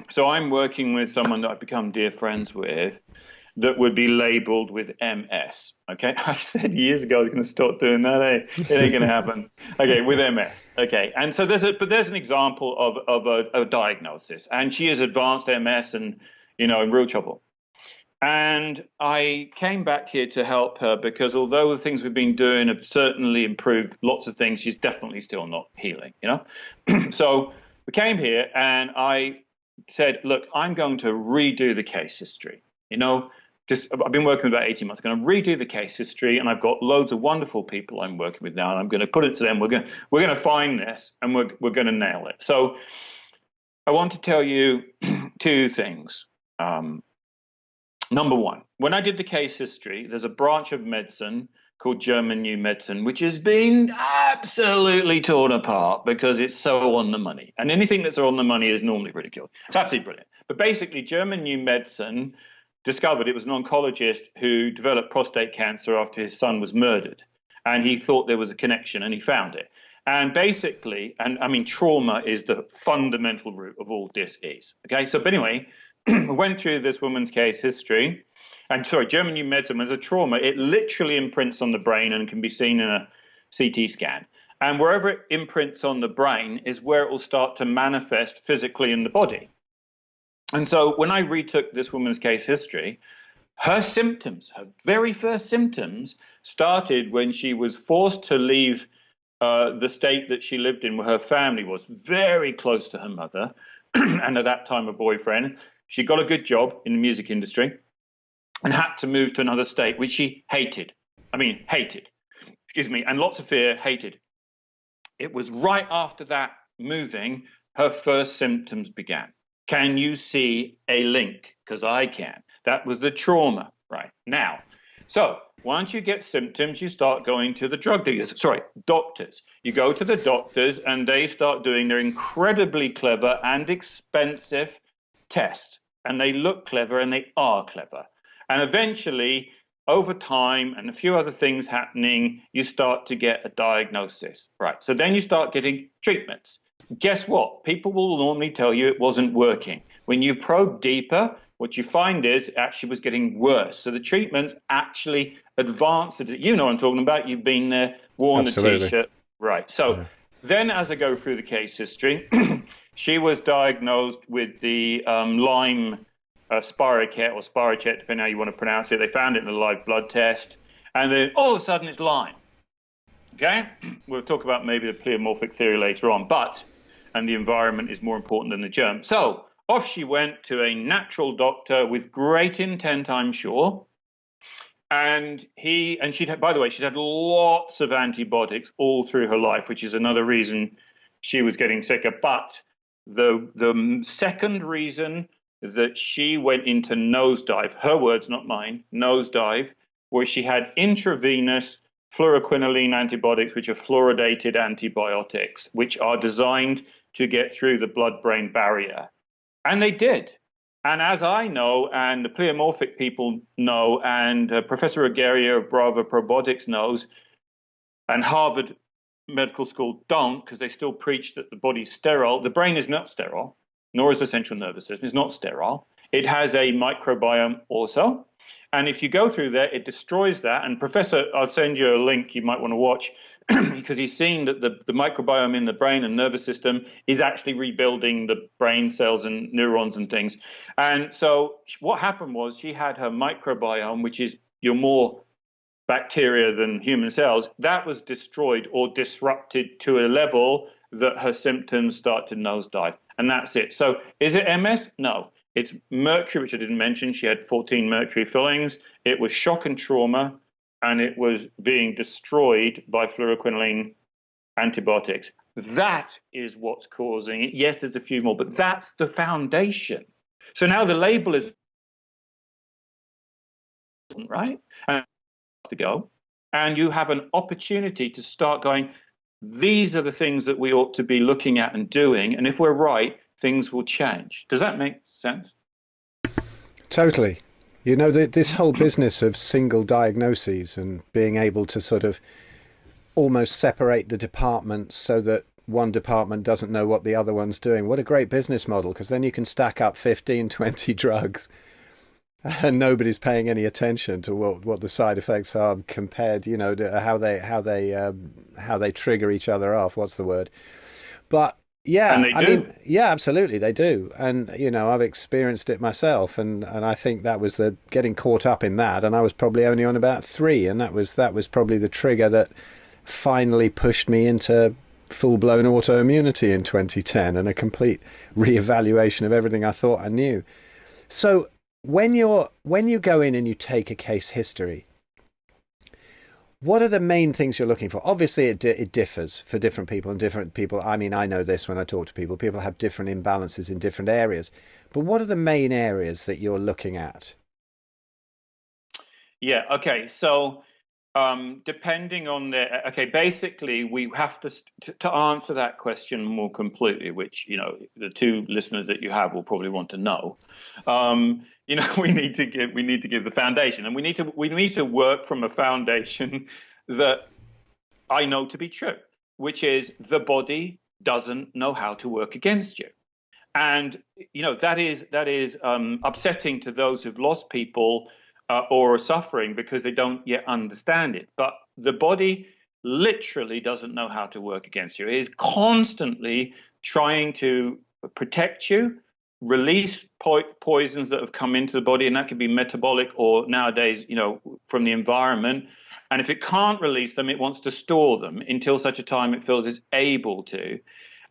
So I'm working with someone that I've become dear friends with that would be labeled with MS. Okay, I said years ago I was going to start doing that. It ain't going to happen. Okay, with MS. Okay, and so there's an example of a diagnosis, and she has advanced MS and in real trouble. And I came back here to help her because although the things we've been doing have certainly improved lots of things, she's definitely still not healing. So we came here, and I said, look, I'm going to redo the case history. I've been working with about 18 months. I'm going to redo the case history, and I've got loads of wonderful people I'm working with now, and I'm going to put it to them. We're going to find this, and we're going to nail it. So I want to tell you two things. Number one, when I did the case history, there's a branch of medicine called German New Medicine, which has been absolutely torn apart because it's so on the money. And anything that's on the money is normally ridiculed. It's absolutely brilliant. But basically, German New Medicine discovered it was an oncologist who developed prostate cancer after his son was murdered. And he thought there was a connection, and he found it. And basically, trauma is the fundamental root of all dis-ease. Okay, but anyway, we went through this woman's case history. German New Medicine was a trauma. It literally imprints on the brain and can be seen in a CT scan. And wherever it imprints on the brain is where it will start to manifest physically in the body. And so when I retook this woman's case history, her symptoms, her very first symptoms, started when she was forced to leave the state that she lived in, where her family was very close to her mother, and at that time a boyfriend. She got a good job in the music industry and had to move to another state, which she hated. And lots of fear, hated. It was right after that moving, her first symptoms began. Can you see a link? Because I can. That was the trauma right now. So once you get symptoms, you start going to the doctors. You go to the doctors, and they start doing their incredibly clever and expensive test, and they look clever, and they are clever. And eventually, over time and a few other things happening, you start to get a diagnosis. Right. So then you start getting treatments. Guess what? People will normally tell you it wasn't working. When you probe deeper, what you find is it actually was getting worse. So the treatments actually advanced. You know what I'm talking about. You've been there, worn Absolutely. the T-shirt. Right. So then as I go through the case history, she was diagnosed with the Lyme spirochete or spirochete, depending on how you want to pronounce it. They found it in a live blood test. And then all of a sudden it's Lyme. Okay? We'll talk about maybe the pleomorphic theory later on. And the environment is more important than the germ. So off she went to a natural doctor with great intent, I'm sure. And she'd had, by the way, she'd had lots of antibiotics all through her life, which is another reason she was getting sicker. But the second reason that she went into nosedive, her words, not mine, nosedive, where she had intravenous fluoroquinoline antibiotics, which are fluoridated antibiotics, which are designed to get through the blood-brain barrier. And they did. And as I know, and the pleomorphic people know, and Professor Aguirre of Bravo Probiotics knows, and Harvard Medical School don't, because they still preach that the body's sterile. The brain is not sterile, nor is the central nervous system. It's not sterile. It has a microbiome also. And if you go through there, it destroys that. And Professor, I'll send you a link you might want to watch, because he's seen that the microbiome in the brain and nervous system is actually rebuilding the brain cells and neurons and things. And so what happened was she had her microbiome, which is your more bacteria than human cells, that was destroyed or disrupted to a level that her symptoms start to nosedive. And that's it. So is it MS? No. It's mercury, which I didn't mention. She had 14 mercury fillings. It was shock and trauma, and it was being destroyed by fluoroquinoline antibiotics. That is what's causing it. Yes, there's a few more, but that's the foundation. So now the label is right, and to go, and you have an opportunity to start going, these are the things that we ought to be looking at and doing, and if we're right, things will change. Does that make sense? Totally. You know, this whole business of single diagnoses and being able to sort of almost separate the departments so that one department doesn't know what the other one's doing. What a great business model, because then you can stack up 15, 20 drugs and nobody's paying any attention to what the side effects are compared, you know, to how they trigger each other off. What's the word? But yeah, I mean, yeah, absolutely, they do. And, you know, I've experienced it myself, and I think that was the getting caught up in that. And I was probably only on about 3, and that was probably the trigger that finally pushed me into full-blown autoimmunity in 2010 and a complete reevaluation of everything I thought I knew. So when you go in and you take a case history, what are the main things you're looking for? Obviously, it differs for different people and different people. I mean, I know this when I talk to people. People have different imbalances in different areas. But what are the main areas that you're looking at? Yeah, okay. So depending on basically, we have to answer that question more completely, which, you know, the 2 listeners that you have will probably want to know. You know, we need to give the foundation, and we need to work from a foundation that I know to be true, which is the body doesn't know how to work against you. And, you know, that is upsetting to those who've lost people or are suffering because they don't yet understand it. But the body literally doesn't know how to work against you. It is constantly trying to protect you, release poisons that have come into the body, and that can be metabolic or nowadays, you know, from the environment. And if it can't release them, it wants to store them until such a time it feels it's able to.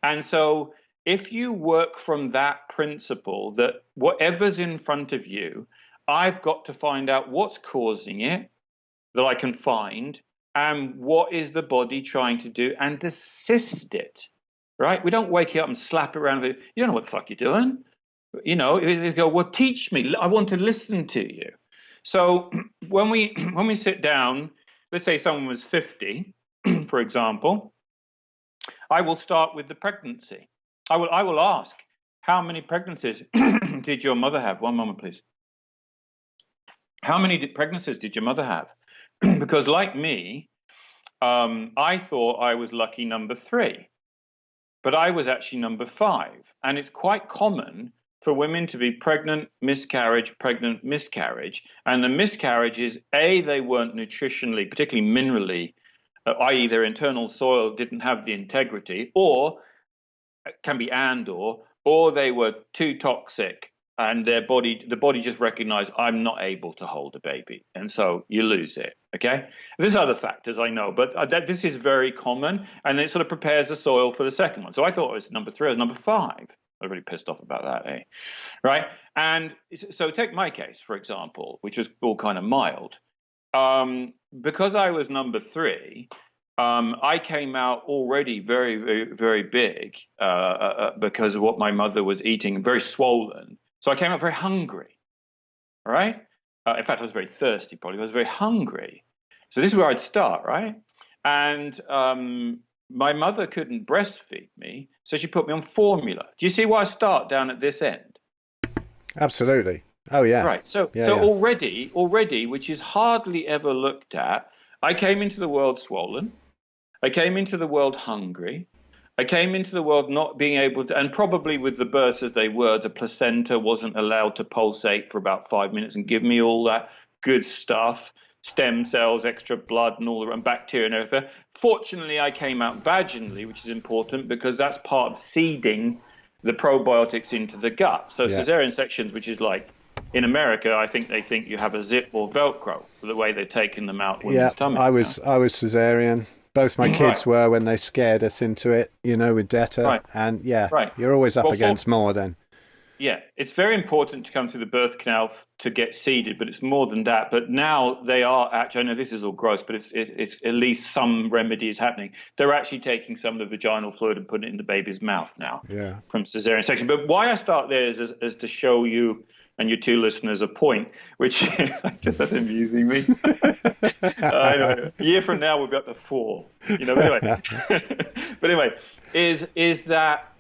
And so if you work from that principle that whatever's in front of you, I've got to find out what's causing it that I can find, and what is the body trying to do, and assist it, right? We don't wake you up and slap it around. You don't know what the fuck you're doing. You know, you go, well, teach me. I want to listen to you. So when we sit down, let's say someone was 50, for example, I will start with the pregnancy. I will ask, how many pregnancies did your mother have? One moment, please. How many pregnancies did your mother have? Because like me, I thought I was lucky number 3, but I was actually number 5. And it's quite common for women to be pregnant, miscarriage. And the miscarriage is, A, they weren't nutritionally, particularly minerally, i.e. their internal soil didn't have the integrity, or it can be or they were too toxic. And the body just recognized, I'm not able to hold a baby. And so you lose it, okay? There's other factors, I know, but this is very common, and it sort of prepares the soil for the second one. So I thought it was number 3, I was number 5. I was really pissed off about that, eh? Right? And so take my case, for example, which was all kind of mild. Because I was number 3, I came out already very, very, very big because of what my mother was eating, very swollen. So I came out very hungry, all right? In fact, I was very thirsty, probably. I was very hungry. So this is where I'd start, right? And my mother couldn't breastfeed me, so she put me on formula. Do you see why I start down at this end? Absolutely. Oh, yeah. Right. So already, which is hardly ever looked at, I came into the world swollen. I came into the world hungry. I came into the world not being able to, and probably with the births as they were, the placenta wasn't allowed to pulsate for about 5 minutes and give me all that good stuff, stem cells, extra blood, and all the and bacteria and everything. Fortunately, I came out vaginally, which is important because that's part of seeding the probiotics into the gut. So cesarean sections, which is like in America, I think they think you have a zip or Velcro for the way they're taking them out. Yeah, I was cesarean. Both my kids were when they scared us into it, you know, with Detta. Right. And you're always up against more then. Yeah, it's very important to come through the birth canal to get seeded, but it's more than that. But now they are actually, I know this is all gross, but it's at least some remedy is happening. They're actually taking some of the vaginal fluid and putting it in the baby's mouth now from cesarean section. But why I start there is to show you and your 2 listeners a point, which just that's amusing me. I know. A year from now we'll be up to 4. You know. But anyway, is that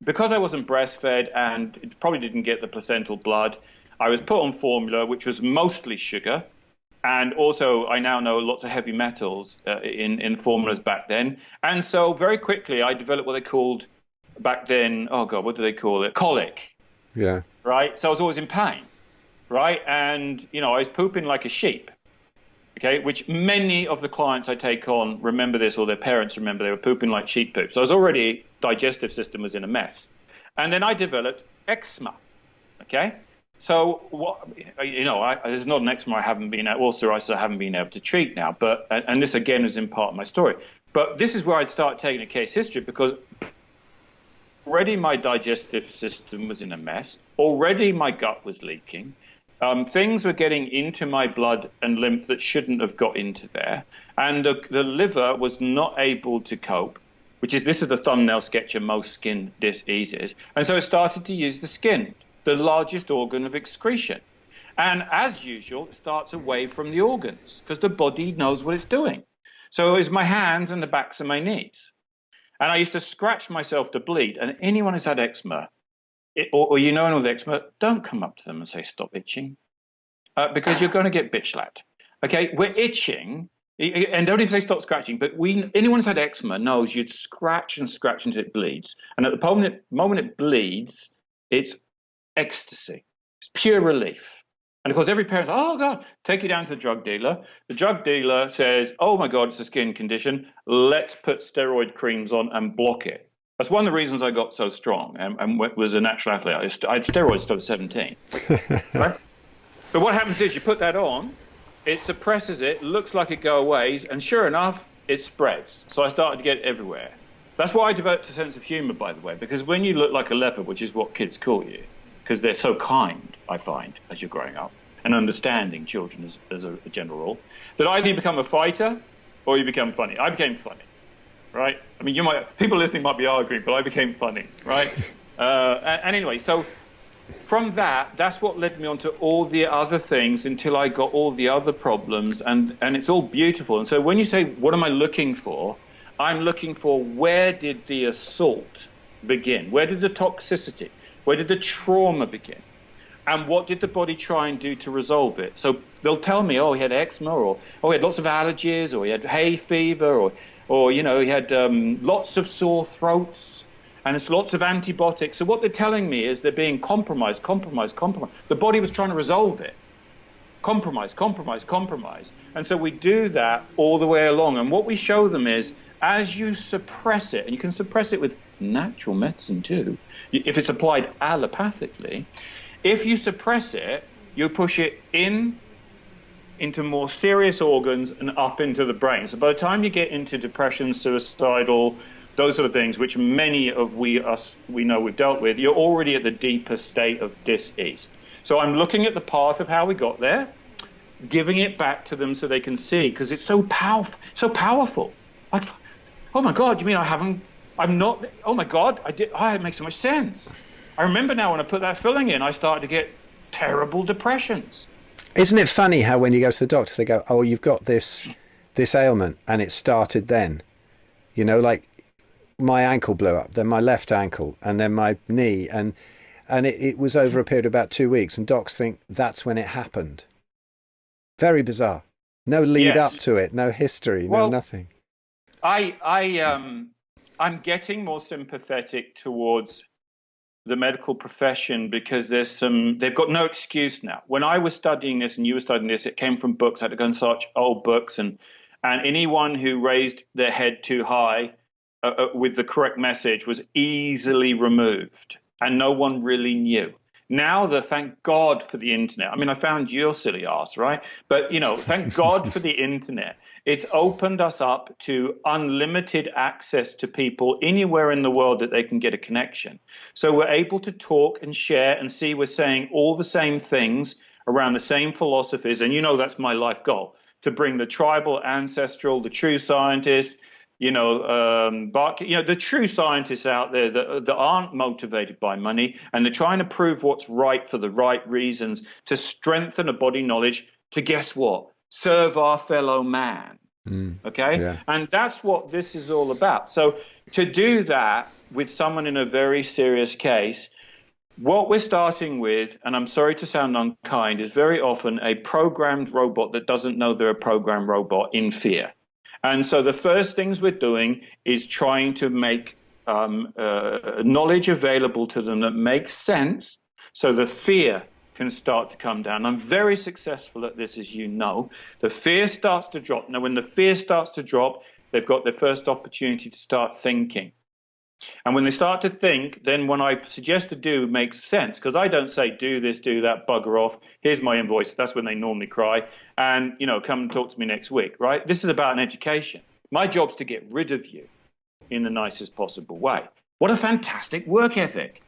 because I wasn't breastfed and probably didn't get the placental blood, I was put on formula, which was mostly sugar. And also, I now know lots of heavy metals in formulas back then. And so very quickly, I developed what they called back then, oh God, what do they call it? Colic. Yeah. Right? So I was always in pain, right? And, I was pooping like a sheep, okay, which many of the clients I take on remember this, or their parents remember they were pooping like sheep poop. So I was already, digestive system was in a mess. And then I developed eczema, okay? So what, there's not an eczema I haven't been able, or psoriasis I haven't been able to treat now, but, and this again is in part of my story. But this is where I'd start taking a case history, because already my digestive system was in a mess. Already my gut was leaking. Things were getting into my blood and lymph that shouldn't have got into there. And the liver was not able to cope, this is the thumbnail sketch of most skin diseases. And so it started to use the skin, the largest organ of excretion. And as usual, it starts away from the organs because the body knows what it's doing. So it was my hands and the backs of my knees. And I used to scratch myself to bleed. And anyone who's had eczema, or anyone with eczema, don't come up to them and say, stop itching, because you're going to get bitch slapped. Okay, we're itching, and don't even say stop scratching, but anyone who's had eczema knows you'd scratch and scratch until it bleeds. And at the moment it bleeds, it's ecstasy. It's pure relief. And of course, every parent's, oh God, take it down to the drug dealer. The drug dealer says, oh my God, it's a skin condition. Let's put steroid creams on and block it. That's one of the reasons I got so strong and was a natural athlete. I had steroids till I was 17. Right? But what happens is you put that on, it suppresses it, looks like it goes away, and sure enough, it spreads. So I started to get it everywhere. That's why I developed a sense of humor, by the way, because when you look like a leopard, which is what kids call you, because they're so kind, I find, as you're growing up, and understanding children as a general rule, that either you become a fighter or you become funny. I became funny, right? I mean, people listening might be arguing, but I became funny, right? And anyway, so from that's what led me on to all the other things until I got all the other problems, and it's all beautiful. And so when you say, what am I looking for? I'm looking for, where did the assault begin? Where did the toxicity? Where did the trauma begin? And what did the body try and do to resolve it? So they'll tell me, oh, he had eczema, or oh, he had lots of allergies, or he had hay fever, or he had lots of sore throats, and it's lots of antibiotics. So what they're telling me is they're being compromised. The body was trying to resolve it. Compromise. And so we do that all the way along. And what we show them is, as you suppress it, and you can suppress it with natural medicine too, if it's applied allopathically, if you suppress it, you push it into more serious organs and up into the brain. So by the time you get into depression, suicidal, those sort of things, which many of we know we've dealt with, you're already at the deeper state of dis-ease. So I'm looking at the path of how we got there, giving it back to them so they can see, because it's so powerful. Like, oh my God, you mean I'm not, oh my God, it makes so much sense. I remember now when I put that filling in, I started to get terrible depressions. Isn't it funny how when you go to the doctor, they go, oh, you've got this ailment, and it started then. Like my ankle blew up, then my left ankle, and then my knee, and it was over a period of about 2 weeks, and docs think that's when it happened. Very bizarre. No lead up to it, no history, no nothing. I'm getting more sympathetic towards the medical profession, because they've got no excuse now. When I was studying this and you were studying this, it came from books. I had to go and search old books, and anyone who raised their head too high with the correct message was easily removed, and no one really knew. Now, thank God for the internet. I mean, I found your silly ass, right? But, thank God for the internet. It's opened us up to unlimited access to people anywhere in the world that they can get a connection. So we're able to talk and share and see we're saying all the same things around the same philosophies. And that's my life goal, to bring the tribal, ancestral, the true scientists, the true scientists out there that aren't motivated by money, and they're trying to prove what's right for the right reasons, to strengthen a body knowledge, to guess what? Serve our fellow man. Okay? Yeah. And that's what this is all about. So to do that with someone in a very serious case, What we're starting with, and I'm sorry to sound unkind, is very often a programmed robot that doesn't know they're a programmed robot in fear. And so the first things we're doing is trying to make knowledge available to them that makes sense so the fear can start to come down. I'm very successful at this, as you know. The fear starts to drop. Now, when the fear starts to drop, they've got their first opportunity to start thinking. And when they start to think, then what I suggest to do makes sense, because I don't say, do this, do that, bugger off. Here's my invoice. That's when they normally cry. And, come and talk to me next week, right? This is about an education. My job's to get rid of you in the nicest possible way. What a fantastic work ethic.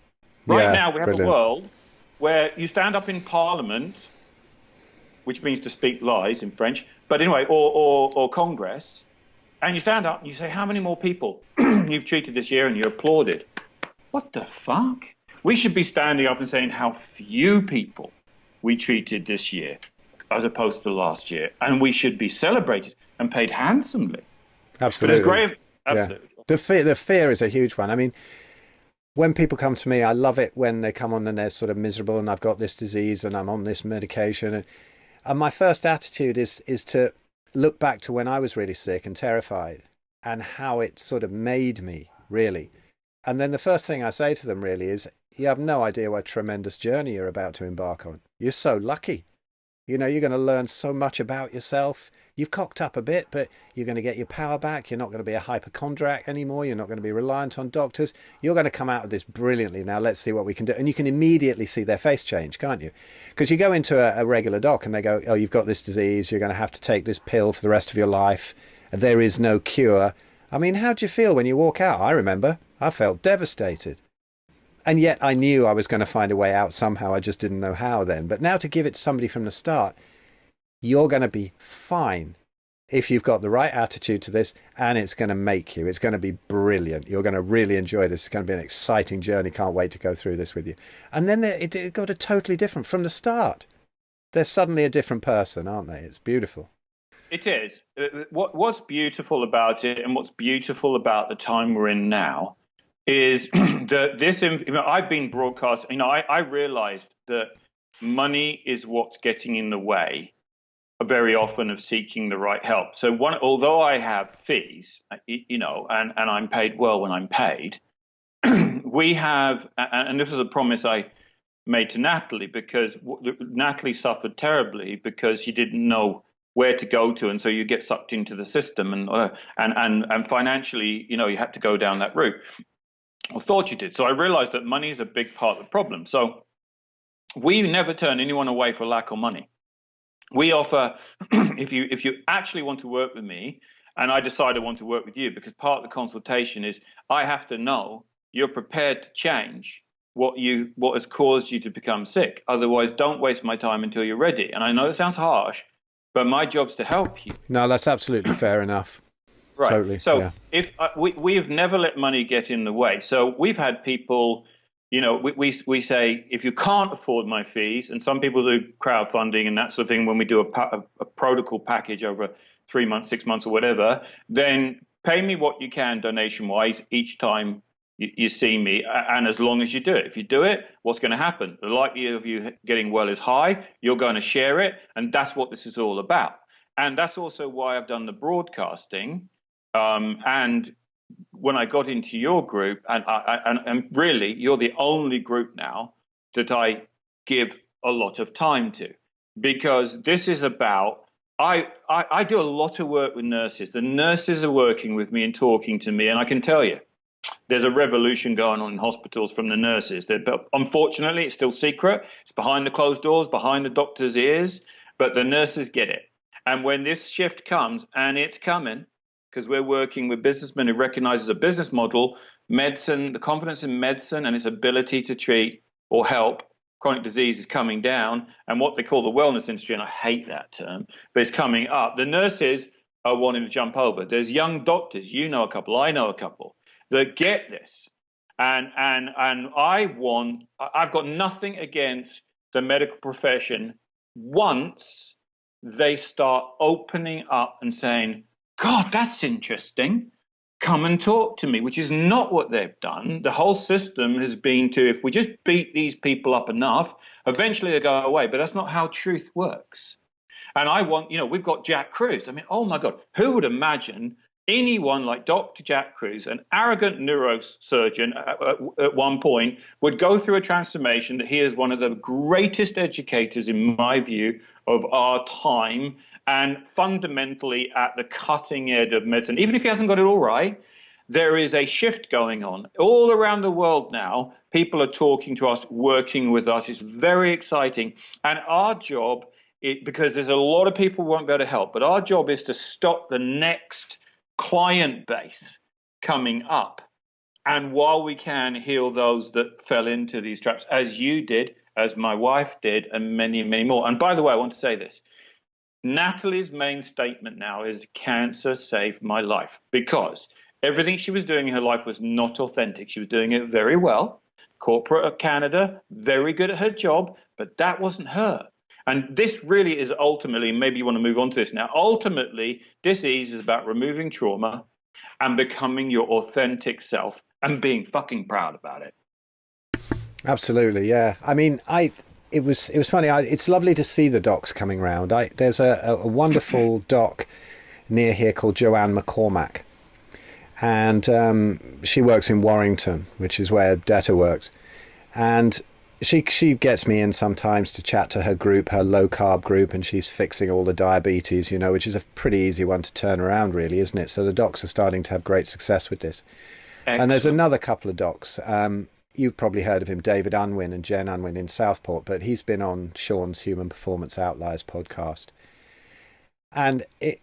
Right now, we have a world where you stand up in Parliament, which means to speak lies in French, but anyway, or Congress, and you stand up and you say, how many more people you've treated this year, and you're applauded. What the fuck? We should be standing up and saying how few people we treated this year as opposed to last year. And we should be celebrated and paid handsomely. Absolutely. But it's great. Absolutely. Yeah. The fear is a huge one. I mean, when people come to me, I love it when they come on and they're sort of miserable and I've got this disease and I'm on this medication. And my first attitude is to look back to when I was really sick and terrified and how it sort of made me, really. And then the first thing I say to them really is, you have no idea what tremendous journey you're about to embark on. You're so lucky. You're going to learn so much about yourself. You've cocked up a bit, but you're going to get your power back. You're not going to be a hypochondriac anymore. You're not going to be reliant on doctors. You're going to come out of this brilliantly. Now, let's see what we can do. And you can immediately see their face change, can't you? Because you go into a regular doc and they go, oh, you've got this disease. You're going to have to take this pill for the rest of your life. There is no cure. I mean, how do you feel when you walk out? I remember I felt devastated. And yet I knew I was going to find a way out somehow. I just didn't know how then. But now to give it to somebody from the start, you're going to be fine if you've got the right attitude to this, and it's going to make you. It's going to be brilliant. You're going to really enjoy this. It's going to be an exciting journey. Can't wait to go through this with you. And then it got a totally different from the start. They're suddenly a different person, aren't they? It's beautiful. It is. What's beautiful about it, and what's beautiful about the time we're in now, is that this. I've been broadcast. I realized that money is what's getting in the way very often of seeking the right help. So although I have fees, and I'm paid well when I'm paid, we have, and this is a promise I made to Natalie, because Natalie suffered terribly because she didn't know where to go to, and so you get sucked into the system, and financially, you had to go down that route, or thought you did. So I realized that money is a big part of the problem. So we never turn anyone away for lack of money. We offer, if you actually want to work with me, and I decide I want to work with you, because part of the consultation is I have to know you're prepared to change what has caused you to become sick. Otherwise, don't waste my time until you're ready. And I know it sounds harsh, but my job's to help you. No, that's absolutely fair enough. Right. Totally. So yeah. if we have never let money get in the way. So we've had people. We say, if you can't afford my fees, and some people do crowdfunding and that sort of thing when we do a protocol package over 3 months, 6 months or whatever, then pay me what you can donation-wise each time you see me, and as long as you do it. If you do it, what's going to happen? The likelihood of you getting well is high. You're going to share it, and that's what this is all about. And that's also why I've done the broadcasting, and when I got into your group, and really, you're the only group now that I give a lot of time to, because this is about, I do a lot of work with nurses. The nurses are working with me and talking to me, and I can tell you, there's a revolution going on in hospitals from the nurses. But unfortunately, it's still secret. It's behind the closed doors, behind the doctor's ears, but the nurses get it. And when this shift comes, and it's coming, because we're working with businessmen who recognize as a business model, medicine, the confidence in medicine and its ability to treat or help chronic disease is coming down, and what they call the wellness industry, and I hate that term, but it's coming up. The nurses are wanting to jump over. There's young doctors, you know a couple, I know a couple, that get this. And I've got nothing against the medical profession once they start opening up and saying, God, that's interesting. come and talk to me, which is not what they've done. The whole system has been to, if we just beat these people up enough, eventually they go away. But that's not how truth works. And I want, we've got Jack Kruse. I mean, oh my God, who would imagine anyone like Dr. Jack Kruse, an arrogant neurosurgeon at one point, would go through a transformation that he is one of the greatest educators, in my view, of our time, and fundamentally at the cutting edge of medicine. Even if he hasn't got it all right, there is a shift going on all around the world now. People are talking to us, working with us. It's very exciting. And our job, because there's a lot of people who won't be able to help, but our job is to stop the next client base coming up. And while we can, heal those that fell into these traps, as you did, as my wife did, and many, many more. And by the way, I want to say this. Natalie's main statement now is cancer saved my life, because everything she was doing in her life was not authentic. She was doing it very well. Corporate of Canada, very good at her job, but that wasn't her. And this really is ultimately, maybe you want to move on to this now, ultimately, dis-ease is about removing trauma and becoming your authentic self and being fucking proud about it. Absolutely, yeah. I mean, it was funny. It's lovely to see the docs coming round. There's a wonderful doc near here called Joanne McCormack, and she works in Warrington, which is where Detta works, and she gets me in sometimes to chat to her group, her low carb group, and she's fixing all the diabetes, which is a pretty easy one to turn around, really, isn't it? So the docs are starting to have great success with this. Excellent. And there's another couple of docs. You've probably heard of him, David Unwin and Jen Unwin in Southport, but he's been on Sean's Human Performance Outliers podcast. And it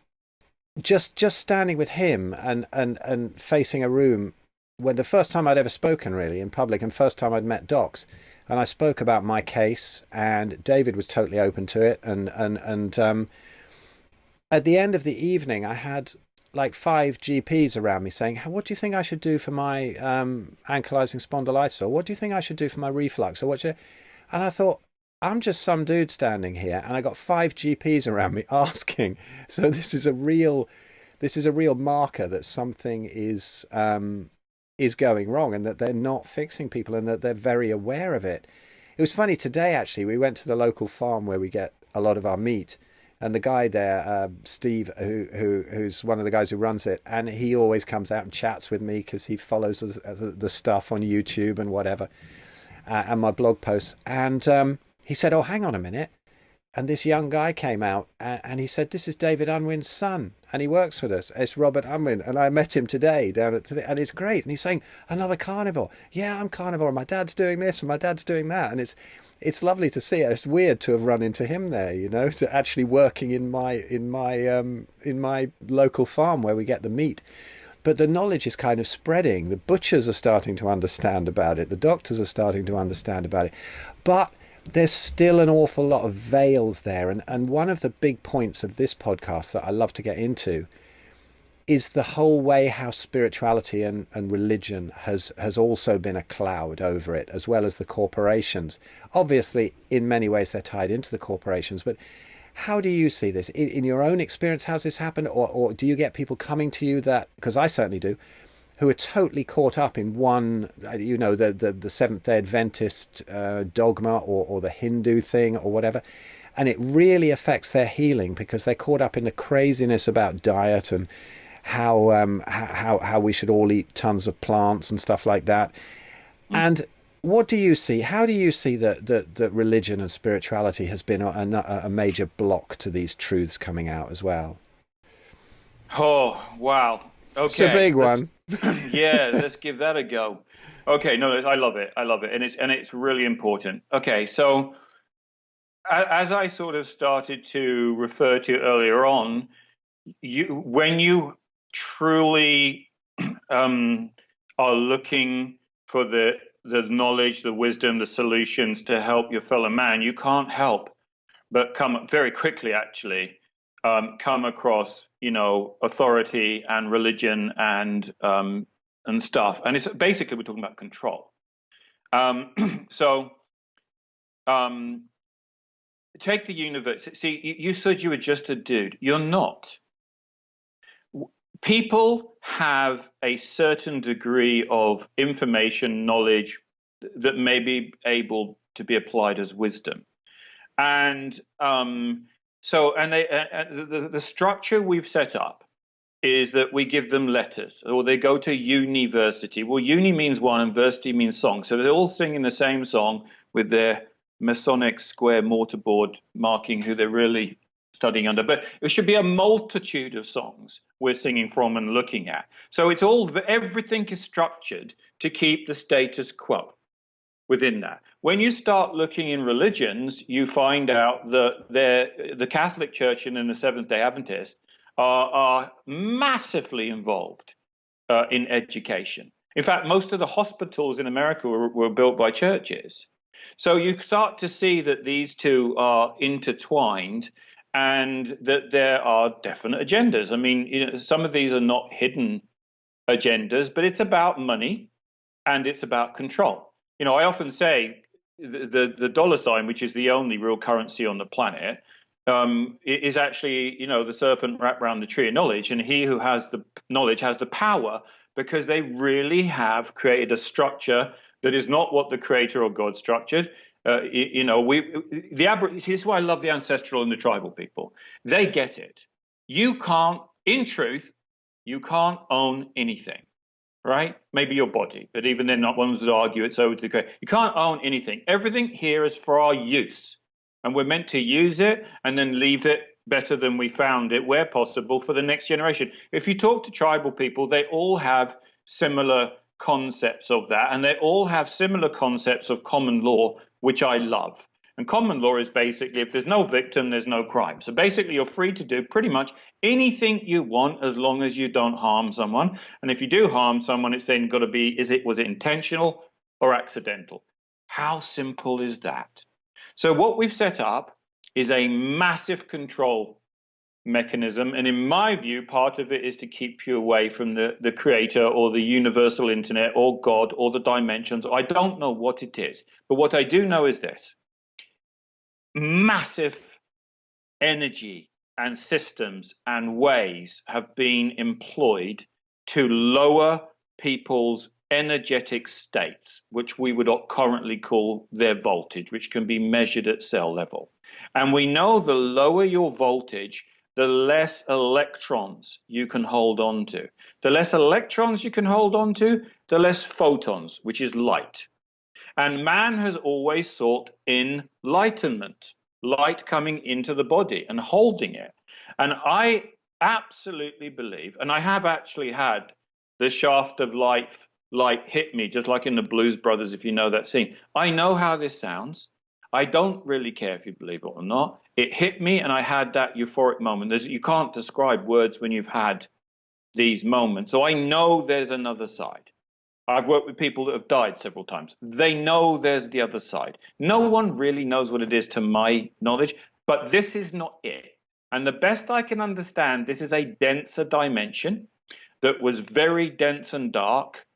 just standing with him and facing a room, when the first time I'd ever spoken really in public, and first time I'd met docs, and I spoke about my case, and David was totally open to it, and at the end of the evening I had like 5 GPs around me saying, what do you think I should do for my ankylosing spondylitis? Or what do you think I should do for my reflux? Or and I thought, I'm just some dude standing here, and I got 5 GPs around me asking. So this is a real marker that something is going wrong, and that they're not fixing people, and that they're very aware of it. It was funny today, actually. We went to the local farm where we get a lot of our meat. And the guy there, Steve, who's one of the guys who runs it, and he always comes out and chats with me because he follows the stuff on YouTube and whatever, and my blog posts. And he said, "Oh, hang on a minute." And this young guy came out, and he said, "This is David Unwin's son, and he works with us. It's Robert Unwin, and I met him today and it's great." And he's saying, "Another carnivore. Yeah, I'm carnivore. My dad's doing this, and my dad's doing that." And it's lovely to see it. It's weird to have run into him there, to actually working in my local farm where we get the meat. But the knowledge is kind of spreading. The butchers are starting to understand about it. The doctors are starting to understand about it. But there's still an awful lot of veils there. And one of the big points of this podcast that I love to get into is the whole way how spirituality and religion has also been a cloud over it, as well as the corporations. Obviously, in many ways, they're tied into the corporations. But how do you see this? In your own experience, how's this happened? Or do you get people coming to you that, because I certainly do, who are totally caught up in one, the Seventh-day Adventist dogma or the Hindu thing or whatever, and it really affects their healing because they're caught up in the craziness about diet and how we should all eat tons of plants and stuff like that. And what do you see? How do you see that religion and spirituality has been a major block to these truths coming out as well? Oh, wow. Okay. It's a big one. Yeah, let's give that a go. Okay, no, I love it. And it's really important. Okay, so as I sort of started to refer to earlier on, when you truly are looking for the knowledge, the wisdom, the solutions to help your fellow man, you can't help but come very quickly, actually, come across, authority and religion and stuff. And it's basically, we're talking about control. Take the universe. See, you said you were just a dude. You're not. people have a certain degree of information, knowledge that may be able to be applied as wisdom. And the structure we've set up is that we give them letters, or they go to university. Well, uni means one, and versity means song. So they're all singing the same song with their Masonic square mortarboard marking who they're really studying under. But it should be a multitude of songs we're singing from and looking at. So it's everything is structured to keep the status quo within that. When you start looking in religions, you find out that the Catholic Church and then the Seventh-day Adventists are massively involved in education. In fact, most of the hospitals in America were built by churches. So you start to see that these two are intertwined and that there are definite agendas. I mean, some of these are not hidden agendas, but it's about money and it's about control. I often say the dollar sign, which is the only real currency on the planet, is actually, the serpent wrapped around the tree of knowledge. And he who has the knowledge has the power, because they really have created a structure that is not what the creator or God structured. This is why I love the ancestral and the tribal people. They get it. In truth, you can't own anything. Right? Maybe your body, but even then, not ones that argue it's over to the creator. You can't own anything. Everything here is for our use, and we're meant to use it and then leave it better than we found it, where possible, for the next generation. If you talk to tribal people, they all have similar concepts of that, and they all have similar concepts of common law, which I love. And common law is basically, if there's no victim, there's no crime. So basically, you're free to do pretty much anything you want as long as you don't harm someone. And if you do harm someone, it's then got to be, was it intentional or accidental? How simple is that? So what we've set up is a massive control mechanism. And in my view, part of it is to keep you away from the creator or the universal internet or God or the dimensions. I don't know what it is. But what I do know is this. Massive energy and systems and ways have been employed to lower people's energetic states, which we would currently call their voltage, which can be measured at cell level. And we know the lower your voltage, the less electrons you can hold on to. The less electrons you can hold on to, the less photons, which is light. And man has always sought enlightenment, light coming into the body and holding it. And I absolutely believe, and I have actually had the shaft of light hit me, just like in the Blues Brothers, if you know that scene. I know how this sounds. I don't really care if you believe it or not. It hit me, and I had that euphoric moment. You can't describe words when you've had these moments. So I know there's another side. I've worked with people that have died several times. They know there's the other side. No one really knows what it is to my knowledge, but this is not it. And the best I can understand, this is a denser dimension that was very dense and dark.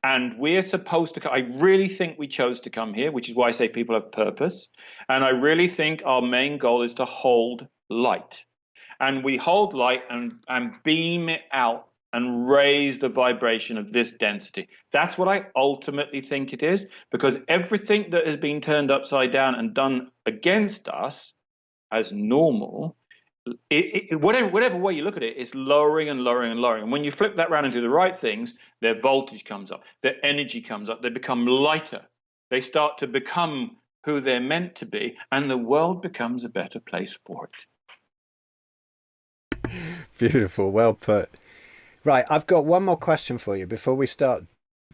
And we're supposed to, I really think we chose to come here, which is why I say people have purpose. And I really think our main goal is to hold light. And we hold light and beam it out and raise the vibration of this density. That's what I ultimately think it is, because everything that has been turned upside down and done against us as normal, whatever way you look at it, is lowering and lowering and lowering. And when you flip that around and do the right things, their voltage comes up, their energy comes up, they become lighter. They start to become who they're meant to be, and the world becomes a better place for it. Beautiful, well put. Right, I've got one more question for you before we start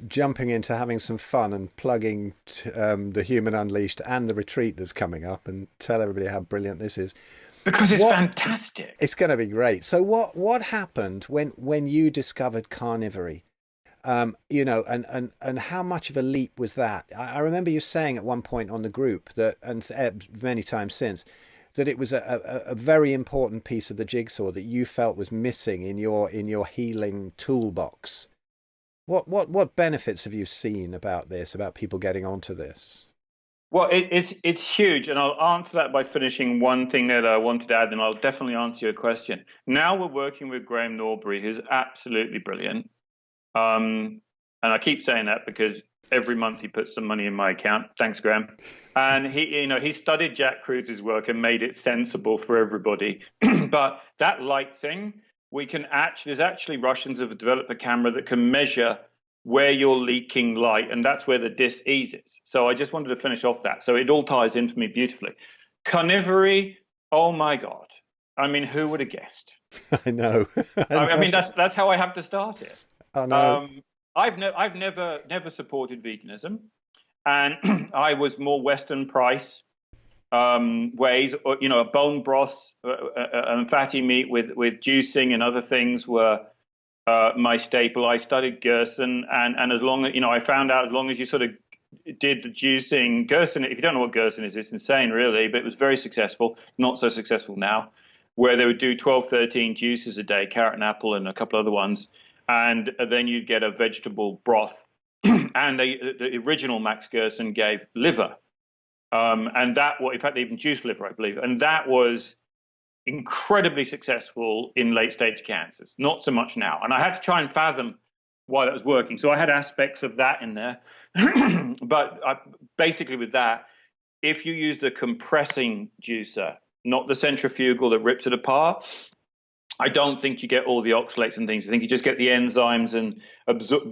jumping into having some fun and plugging the Human Unleashed and the retreat that's coming up, and tell everybody how brilliant this is. Because it's fantastic. It's going to be great. So what happened when you discovered carnivory? And how much of a leap was that? I remember you saying at one point on the group that, and many times since, that it was a very important piece of the jigsaw that you felt was missing in your healing toolbox. What benefits have you seen about this, about people getting onto this? Well, it's huge, and I'll answer that by finishing one thing that I wanted to add, and I'll definitely answer your question. Now we're working with Graham Norbury, who's absolutely brilliant. And I keep saying that because every month he puts some money in my account. Thanks, Graham. And he studied Jack Cruse's work and made it sensible for everybody. But that light thing, there's actually Russians have developed a camera that can measure where you're leaking light, and that's where the dis-ease is. So I just wanted to finish off that. So it all ties in for me beautifully. Carnivore, oh my God. I mean, who would have guessed? I know. I mean, that's how I have to start it. I know. I've never supported veganism, and I was more Western price ways. Or, a bone broth and fatty meat with juicing and other things were my staple. I studied Gerson, and as long as I found out as long as you sort of did the juicing, Gerson. If you don't know what Gerson is, it's insane, really. But it was very successful. Not so successful now, where they would do 12, 13 juices a day, carrot and apple, and a couple other ones. And then you'd get a vegetable broth. And the original Max Gerson gave liver. And in fact, they even juiced liver, I believe. And that was incredibly successful in late stage cancers. Not so much now. And I had to try and fathom why that was working. So I had aspects of that in there. But basically with that, if you use the compressing juicer, not the centrifugal that rips it apart, I don't think you get all the oxalates and things. I think you just get the enzymes and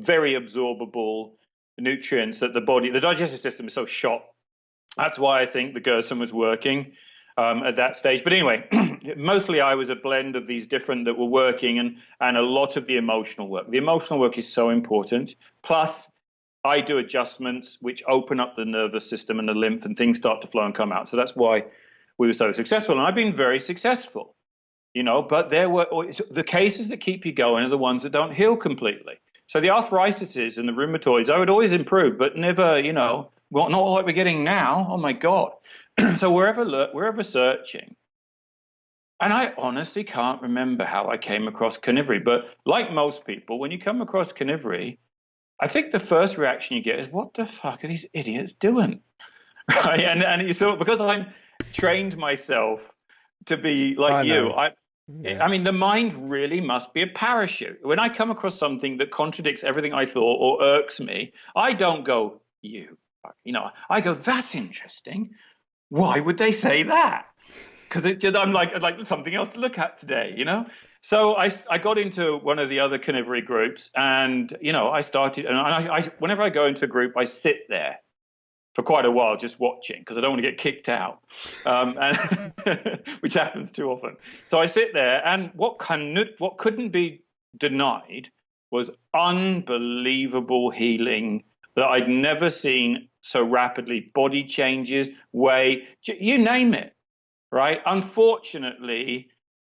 very absorbable nutrients that the digestive system is so shot. That's why I think the Gerson was working at that stage. But anyway, mostly I was a blend of these different that were working and a lot of the emotional work. The emotional work is so important. Plus, I do adjustments which open up the nervous system and the lymph, and things start to flow and come out. So that's why we were so successful. And I've been very successful. But there were the cases that keep you going are the ones that don't heal completely. So the arthritises and the rheumatoids, I would always improve, but never, well, not like we're getting now. Oh my God. So wherever searching, and I honestly can't remember how I came across carnivore, but like most people, when you come across carnivore, I think the first reaction you get is, what the fuck are these idiots doing? Right? And you saw, because I'm trained myself to be like you. I mean, the mind really must be a parachute. When I come across something that contradicts everything I thought or irks me, I don't go, I go, that's interesting. Why would they say that? Because I'm like something else to look at today, So I got into one of the other carnivore groups, and I started, and I whenever I go into a group, I sit there for quite a while just watching, because I don't want to get kicked out, which happens too often. So I sit there, and what couldn't be denied was unbelievable healing that I'd never seen so rapidly. Body changes, weight, you name it, right? Unfortunately,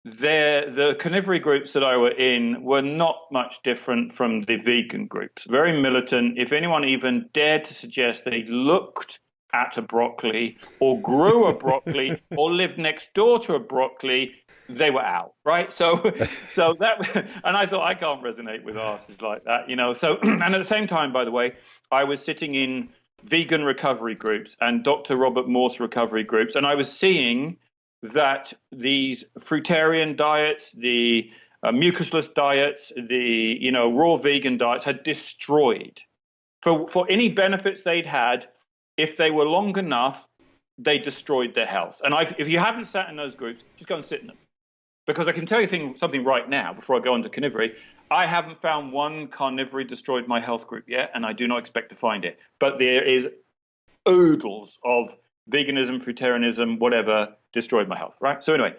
the carnivore groups that I were in were not much different from the vegan groups. Very militant. If anyone even dared to suggest they looked at a broccoli or grew a broccoli or lived next door to a broccoli, they were out, right? So that, and I thought, I can't resonate with asses like that, So, and at the same time, by the way, I was sitting in vegan recovery groups and Dr. Robert Morse recovery groups, and I was seeing that these fruitarian diets, the mucusless diets, the raw vegan diets had destroyed for any benefits they'd had. If they were long enough, they destroyed their health. And if you haven't sat in those groups, just go and sit in them, because I can tell you something right now before I go on to carnivore. I haven't found one carnivore destroyed my health group yet, and I do not expect to find it. But there is oodles of veganism, fruitarianism, whatever, destroyed my health, right? So anyway,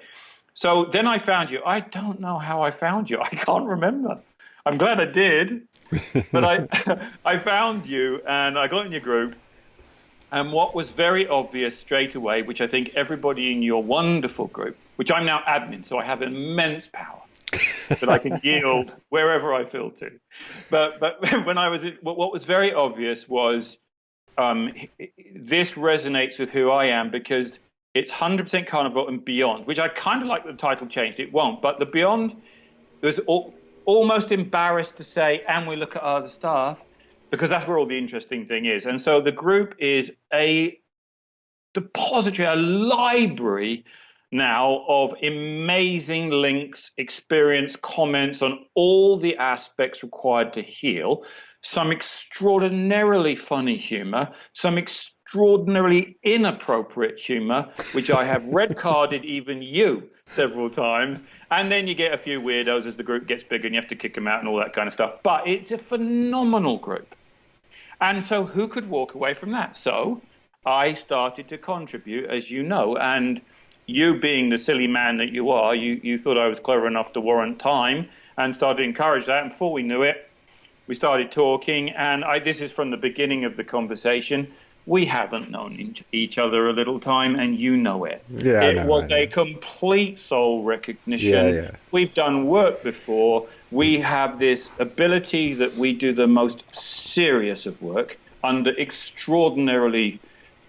so then I found you. I don't know how I found you. I can't remember. I'm glad I did, but I found you, and I got in your group. And what was very obvious straight away, which I think everybody in your wonderful group, which I'm now admin, so I have immense power that I can yield wherever I feel to. But when what was very obvious was, this resonates with who I am, because it's 100% carnivore and beyond, which I kind of like the title changed. It won't, but the beyond was almost embarrassed to say, and we look at other stuff, because that's where all the interesting thing is. And so the group is depository, a library now of amazing links, experience, comments on all the aspects required to heal, some extraordinarily funny humor, some extraordinarily inappropriate humor, which I have red carded even you several times. And then you get a few weirdos as the group gets bigger and you have to kick them out and all that kind of stuff. But it's a phenomenal group. And so who could walk away from that? So I started to contribute, as you know, and you being the silly man that you are, you thought I was clever enough to warrant time and started to encourage that. And before we knew it, we started talking. And this is from the beginning of the conversation. We haven't known each other a little time, and you know it. Yeah, it was a complete soul recognition. Yeah. We've done work before. We have this ability that we do the most serious of work under extraordinarily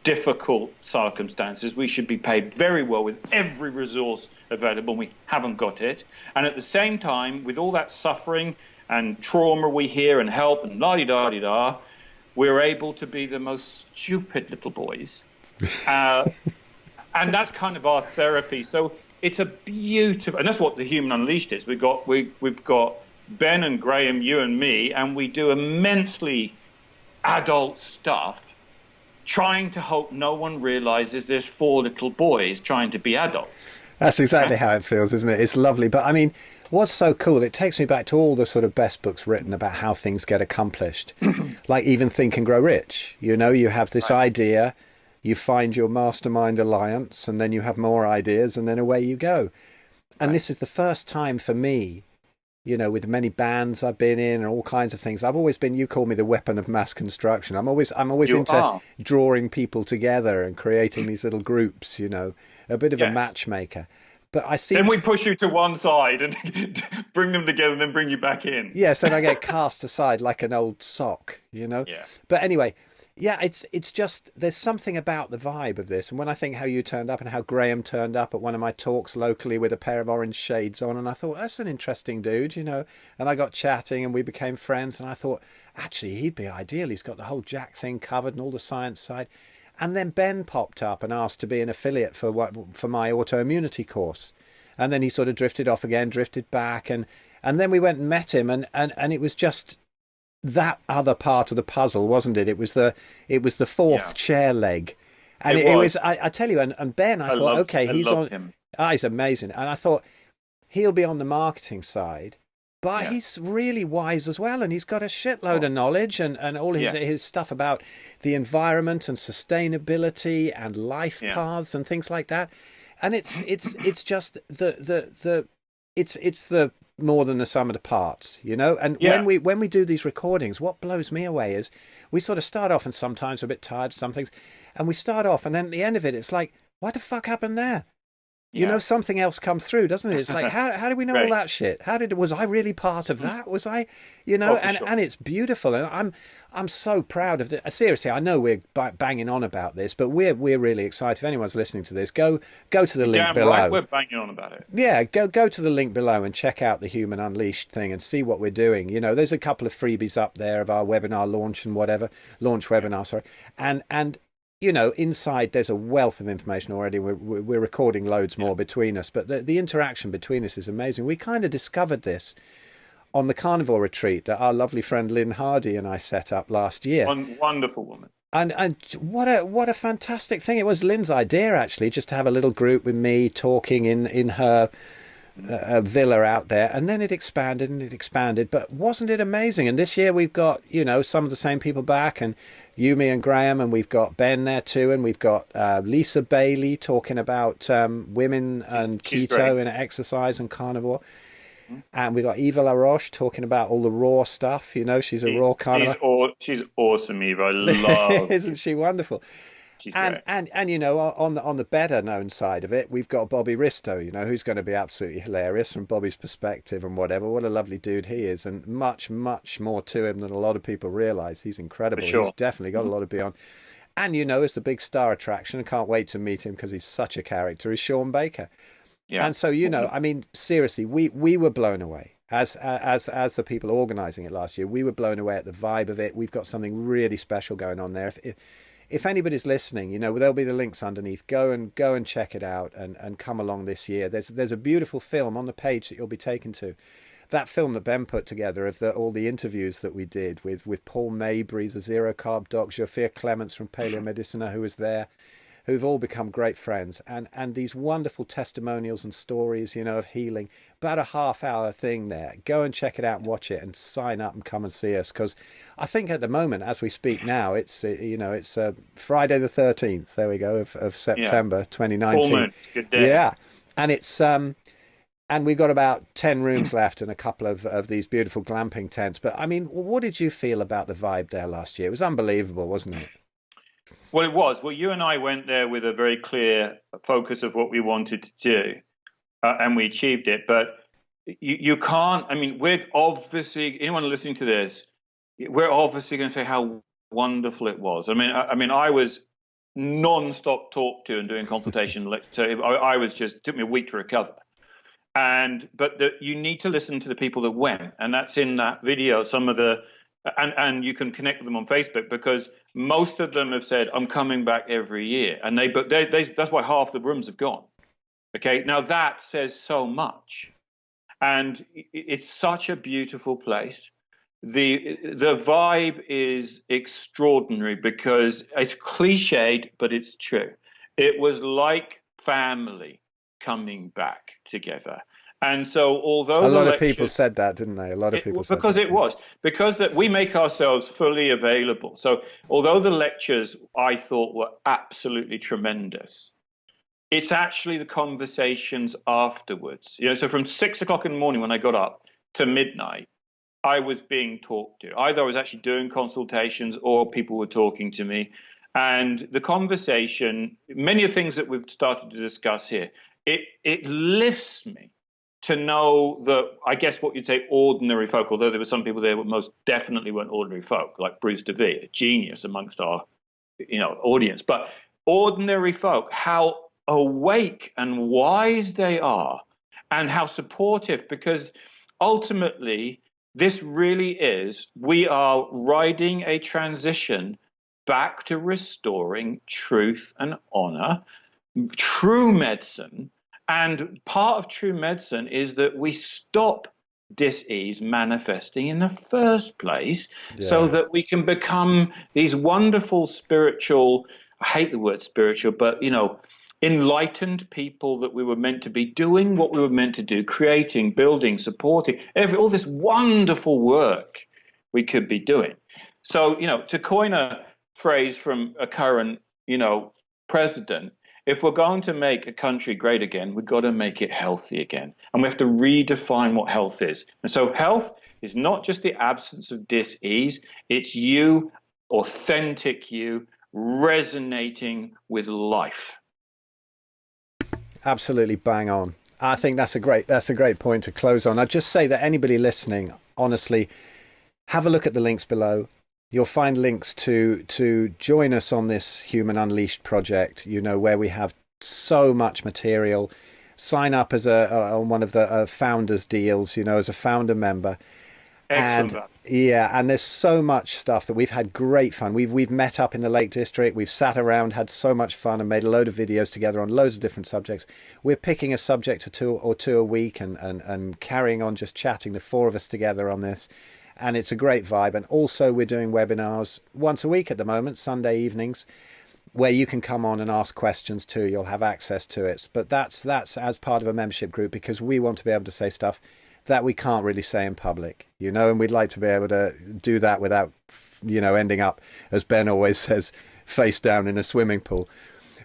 difficult circumstances. We should be paid very well with every resource available. We haven't got it. And at the same time, with all that suffering and trauma we hear and help and la-di-da-di-da, we're able to be the most stupid little boys. And that's kind of our therapy. So it's a beautiful, and that's what the Human Unleashed is. We've got Ben and Graham, you and me, and we do immensely adult stuff, trying to hope no one realizes there's 4 little boys trying to be adults. That's exactly how it feels, isn't it? It's lovely. But I mean, what's so cool, it takes me back to all the sort of best books written about how things get accomplished. Like even Think and Grow Rich. You know, you have this idea, you find your mastermind alliance, and then you have more ideas, and then away you go. And this is the first time for me, you know, with many bands I've been in and all kinds of things, I've always been, you call me the weapon of mass construction. I'm always into drawing people together and creating these little groups, you know, a bit of a matchmaker. But I see. Then we push you to one side and bring them together and then bring you back in. Yes, then I get cast aside like an old sock, you know. Yeah. But anyway, yeah, it's just, there's something about the vibe of this. And when I think how you turned up and how Graham turned up at one of my talks locally with a pair of orange shades on, and I thought, that's an interesting dude, you know. And I got chatting and we became friends, and I thought, actually, he'd be ideal. He's got the whole Jack thing covered and all the science side. And then Ben popped up and asked to be an affiliate for my autoimmunity course. And then he sort of drifted off again, drifted back. And then we went and met him. And it was just that other part of the puzzle, wasn't it? It was the fourth chair leg. And it was I tell you, and Ben, I thought, okay, he's on him. He's amazing. And I thought he'll be on the marketing side. But he's really wise as well, and he's got a shitload of knowledge and all his stuff about the environment and sustainability and life paths and things like that. And it's just it's the more than the sum of the parts, you know. And when we do these recordings, what blows me away is we sort of start off, and sometimes we're a bit tired, some things, and we start off, and then at the end of it, it's like, what the fuck happened there? You know, something else comes through, doesn't it? It's like, how do we know all that shit? Was I really part of that? Was I, you know? And it's beautiful, and I'm so proud of it. Seriously, I know we're banging on about this, but we're really excited. If anyone's listening to this, go to the link below. Right, we're banging on about it. Yeah, go to the link below and check out the Human Unleashed thing and see what we're doing. You know, there's a couple of freebies up there of our webinar launch and launch webinar, sorry, and. You know, inside there's a wealth of information already. We're recording loads more between us, but the interaction between us is amazing. We kind of discovered this on the Carnivore retreat that our lovely friend Lynn Hardy and I set up last year. Wonderful woman. And what a fantastic thing it was. Lynn's idea, actually, just to have a little group with me talking in her villa out there, and then it expanded. But wasn't it amazing? And this year we've got, you know, some of the same people back, and you, me, and Graham, and we've got Ben there too, and we've got Lisa Bailey talking about women and keto and exercise and carnivore. And we've got Eva LaRoche talking about all the raw stuff. You know, she's a raw carnivore. She's awesome, Eva. I love. Isn't she wonderful? And you know, on the better known side of it, we've got Bobby Risto, you know, who's going to be absolutely hilarious from Bobby's perspective and whatever. What a lovely dude he is, and much more to him than a lot of people realize. He's incredible. Sure. He's definitely got a lot of beyond. And you know, as the big star attraction, I can't wait to meet him because he's such a character, is Sean Baker. Yeah. And so, you know, I mean, seriously, we were blown away as the people organizing it last year. We were blown away at the vibe of it. We've got something really special going on there. if anybody's listening, there'll be the links underneath. Go and check it out and come along this year. There's a beautiful film on the page that you'll be taken to. That film that Ben put together of all the interviews that we did with Paul Mabry's a zero carb doc, Jofir Clements from Paleo Medicina, who was there, who've all become great friends, and these wonderful testimonials and stories, of healing. About a half-hour thing there. Go and check it out and watch it, and sign up and come and see us, because I think at the moment, as we speak now, it's Friday the 13th. There we go, of September 2019. Full moon. Good day. Yeah, and it's and we've got about 10 rooms left and a couple of these beautiful glamping tents. But I mean, what did you feel about the vibe there last year? It was unbelievable, wasn't it? Well, it was. Well, you and I went there with a very clear focus of what we wanted to do, and we achieved it. But you can't, I mean, we're obviously, anyone listening to this, we're obviously going to say how wonderful it was. I mean, I was non-stop talked to and doing consultation. So I was it took me a week to recover. But you need to listen to the people that went, and that's in that video. Some of and you can connect with them on Facebook, because most of them have said, I'm coming back every year, and that's why half the rooms have gone. Okay, now that says so much, and it's such a beautiful place. The vibe is extraordinary because it's cliched, but it's true. It was like family coming back together. And so although a lot of people said that, didn't they? A lot of people said because that. It was because that we make ourselves fully available. So although the lectures I thought were absolutely tremendous, it's actually the conversations afterwards. So from 6 o'clock in the morning when I got up to midnight, I was being talked to. Either I was actually doing consultations or people were talking to me. And the conversation, many of the things that we've started to discuss here, it lifts me to know that, I guess what you'd say, ordinary folk, although there were some people there who most definitely weren't ordinary folk, like Bruce DeVee, a genius amongst our audience. But ordinary folk, how awake and wise they are, and how supportive, because ultimately this really is, we are riding a transition back to restoring truth and honor, true medicine. And part of true medicine is that we stop dis-ease manifesting in the first place, so that we can become these wonderful spiritual, I hate the word spiritual, but, enlightened people that we were meant to be, doing what we were meant to do, creating, building, supporting, all this wonderful work we could be doing. So, to coin a phrase from a current, president, if we're going to make a country great again, we've got to make it healthy again. And we have to redefine what health is. And so health is not just the absence of dis-ease. It's you, authentic you, resonating with life. Absolutely bang on. I think that's a great point to close on. I'd just say that anybody listening, honestly, have a look at the links below. You'll find links to join us on this Human Unleashed project, where we have so much material. Sign up as on one of the founders deals, as a founder member. Excellent. And there's so much stuff that we've had great fun. We've met up in the Lake District. We've sat around, had so much fun, and made a load of videos together on loads of different subjects. We're picking a subject or two a week and carrying on just chatting, the four of us together on this. And it's a great vibe. And also we're doing webinars once a week at the moment, Sunday evenings, where you can come on and ask questions too. You'll have access to it. But that's as part of a membership group, because we want to be able to say stuff that we can't really say in public, and we'd like to be able to do that without, ending up, as Ben always says, face down in a swimming pool.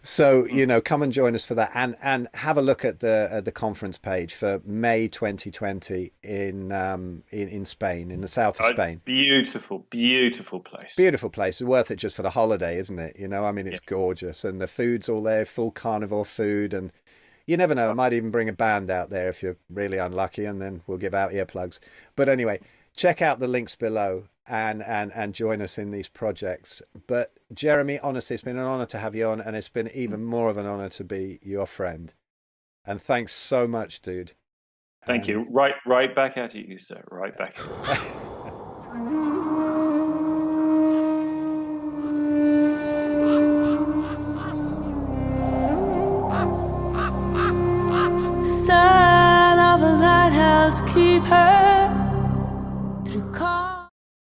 So, come and join us for that, and have a look at the conference page for May 2020 in Spain, in the south of Spain. Beautiful, beautiful place. Beautiful place. It's worth it just for the holiday, isn't it? It's gorgeous, and the food's all there, full carnivore food, and you never know, I might even bring a band out there if you're really unlucky, and then we'll give out earplugs. But anyway, check out the links below and join us in these projects. But Jeremy, honestly, it's been an honor to have you on, and it's been even more of an honor to be your friend. And thanks so much, dude. Thank you. Right back at you, sir. Right back at you. must keep her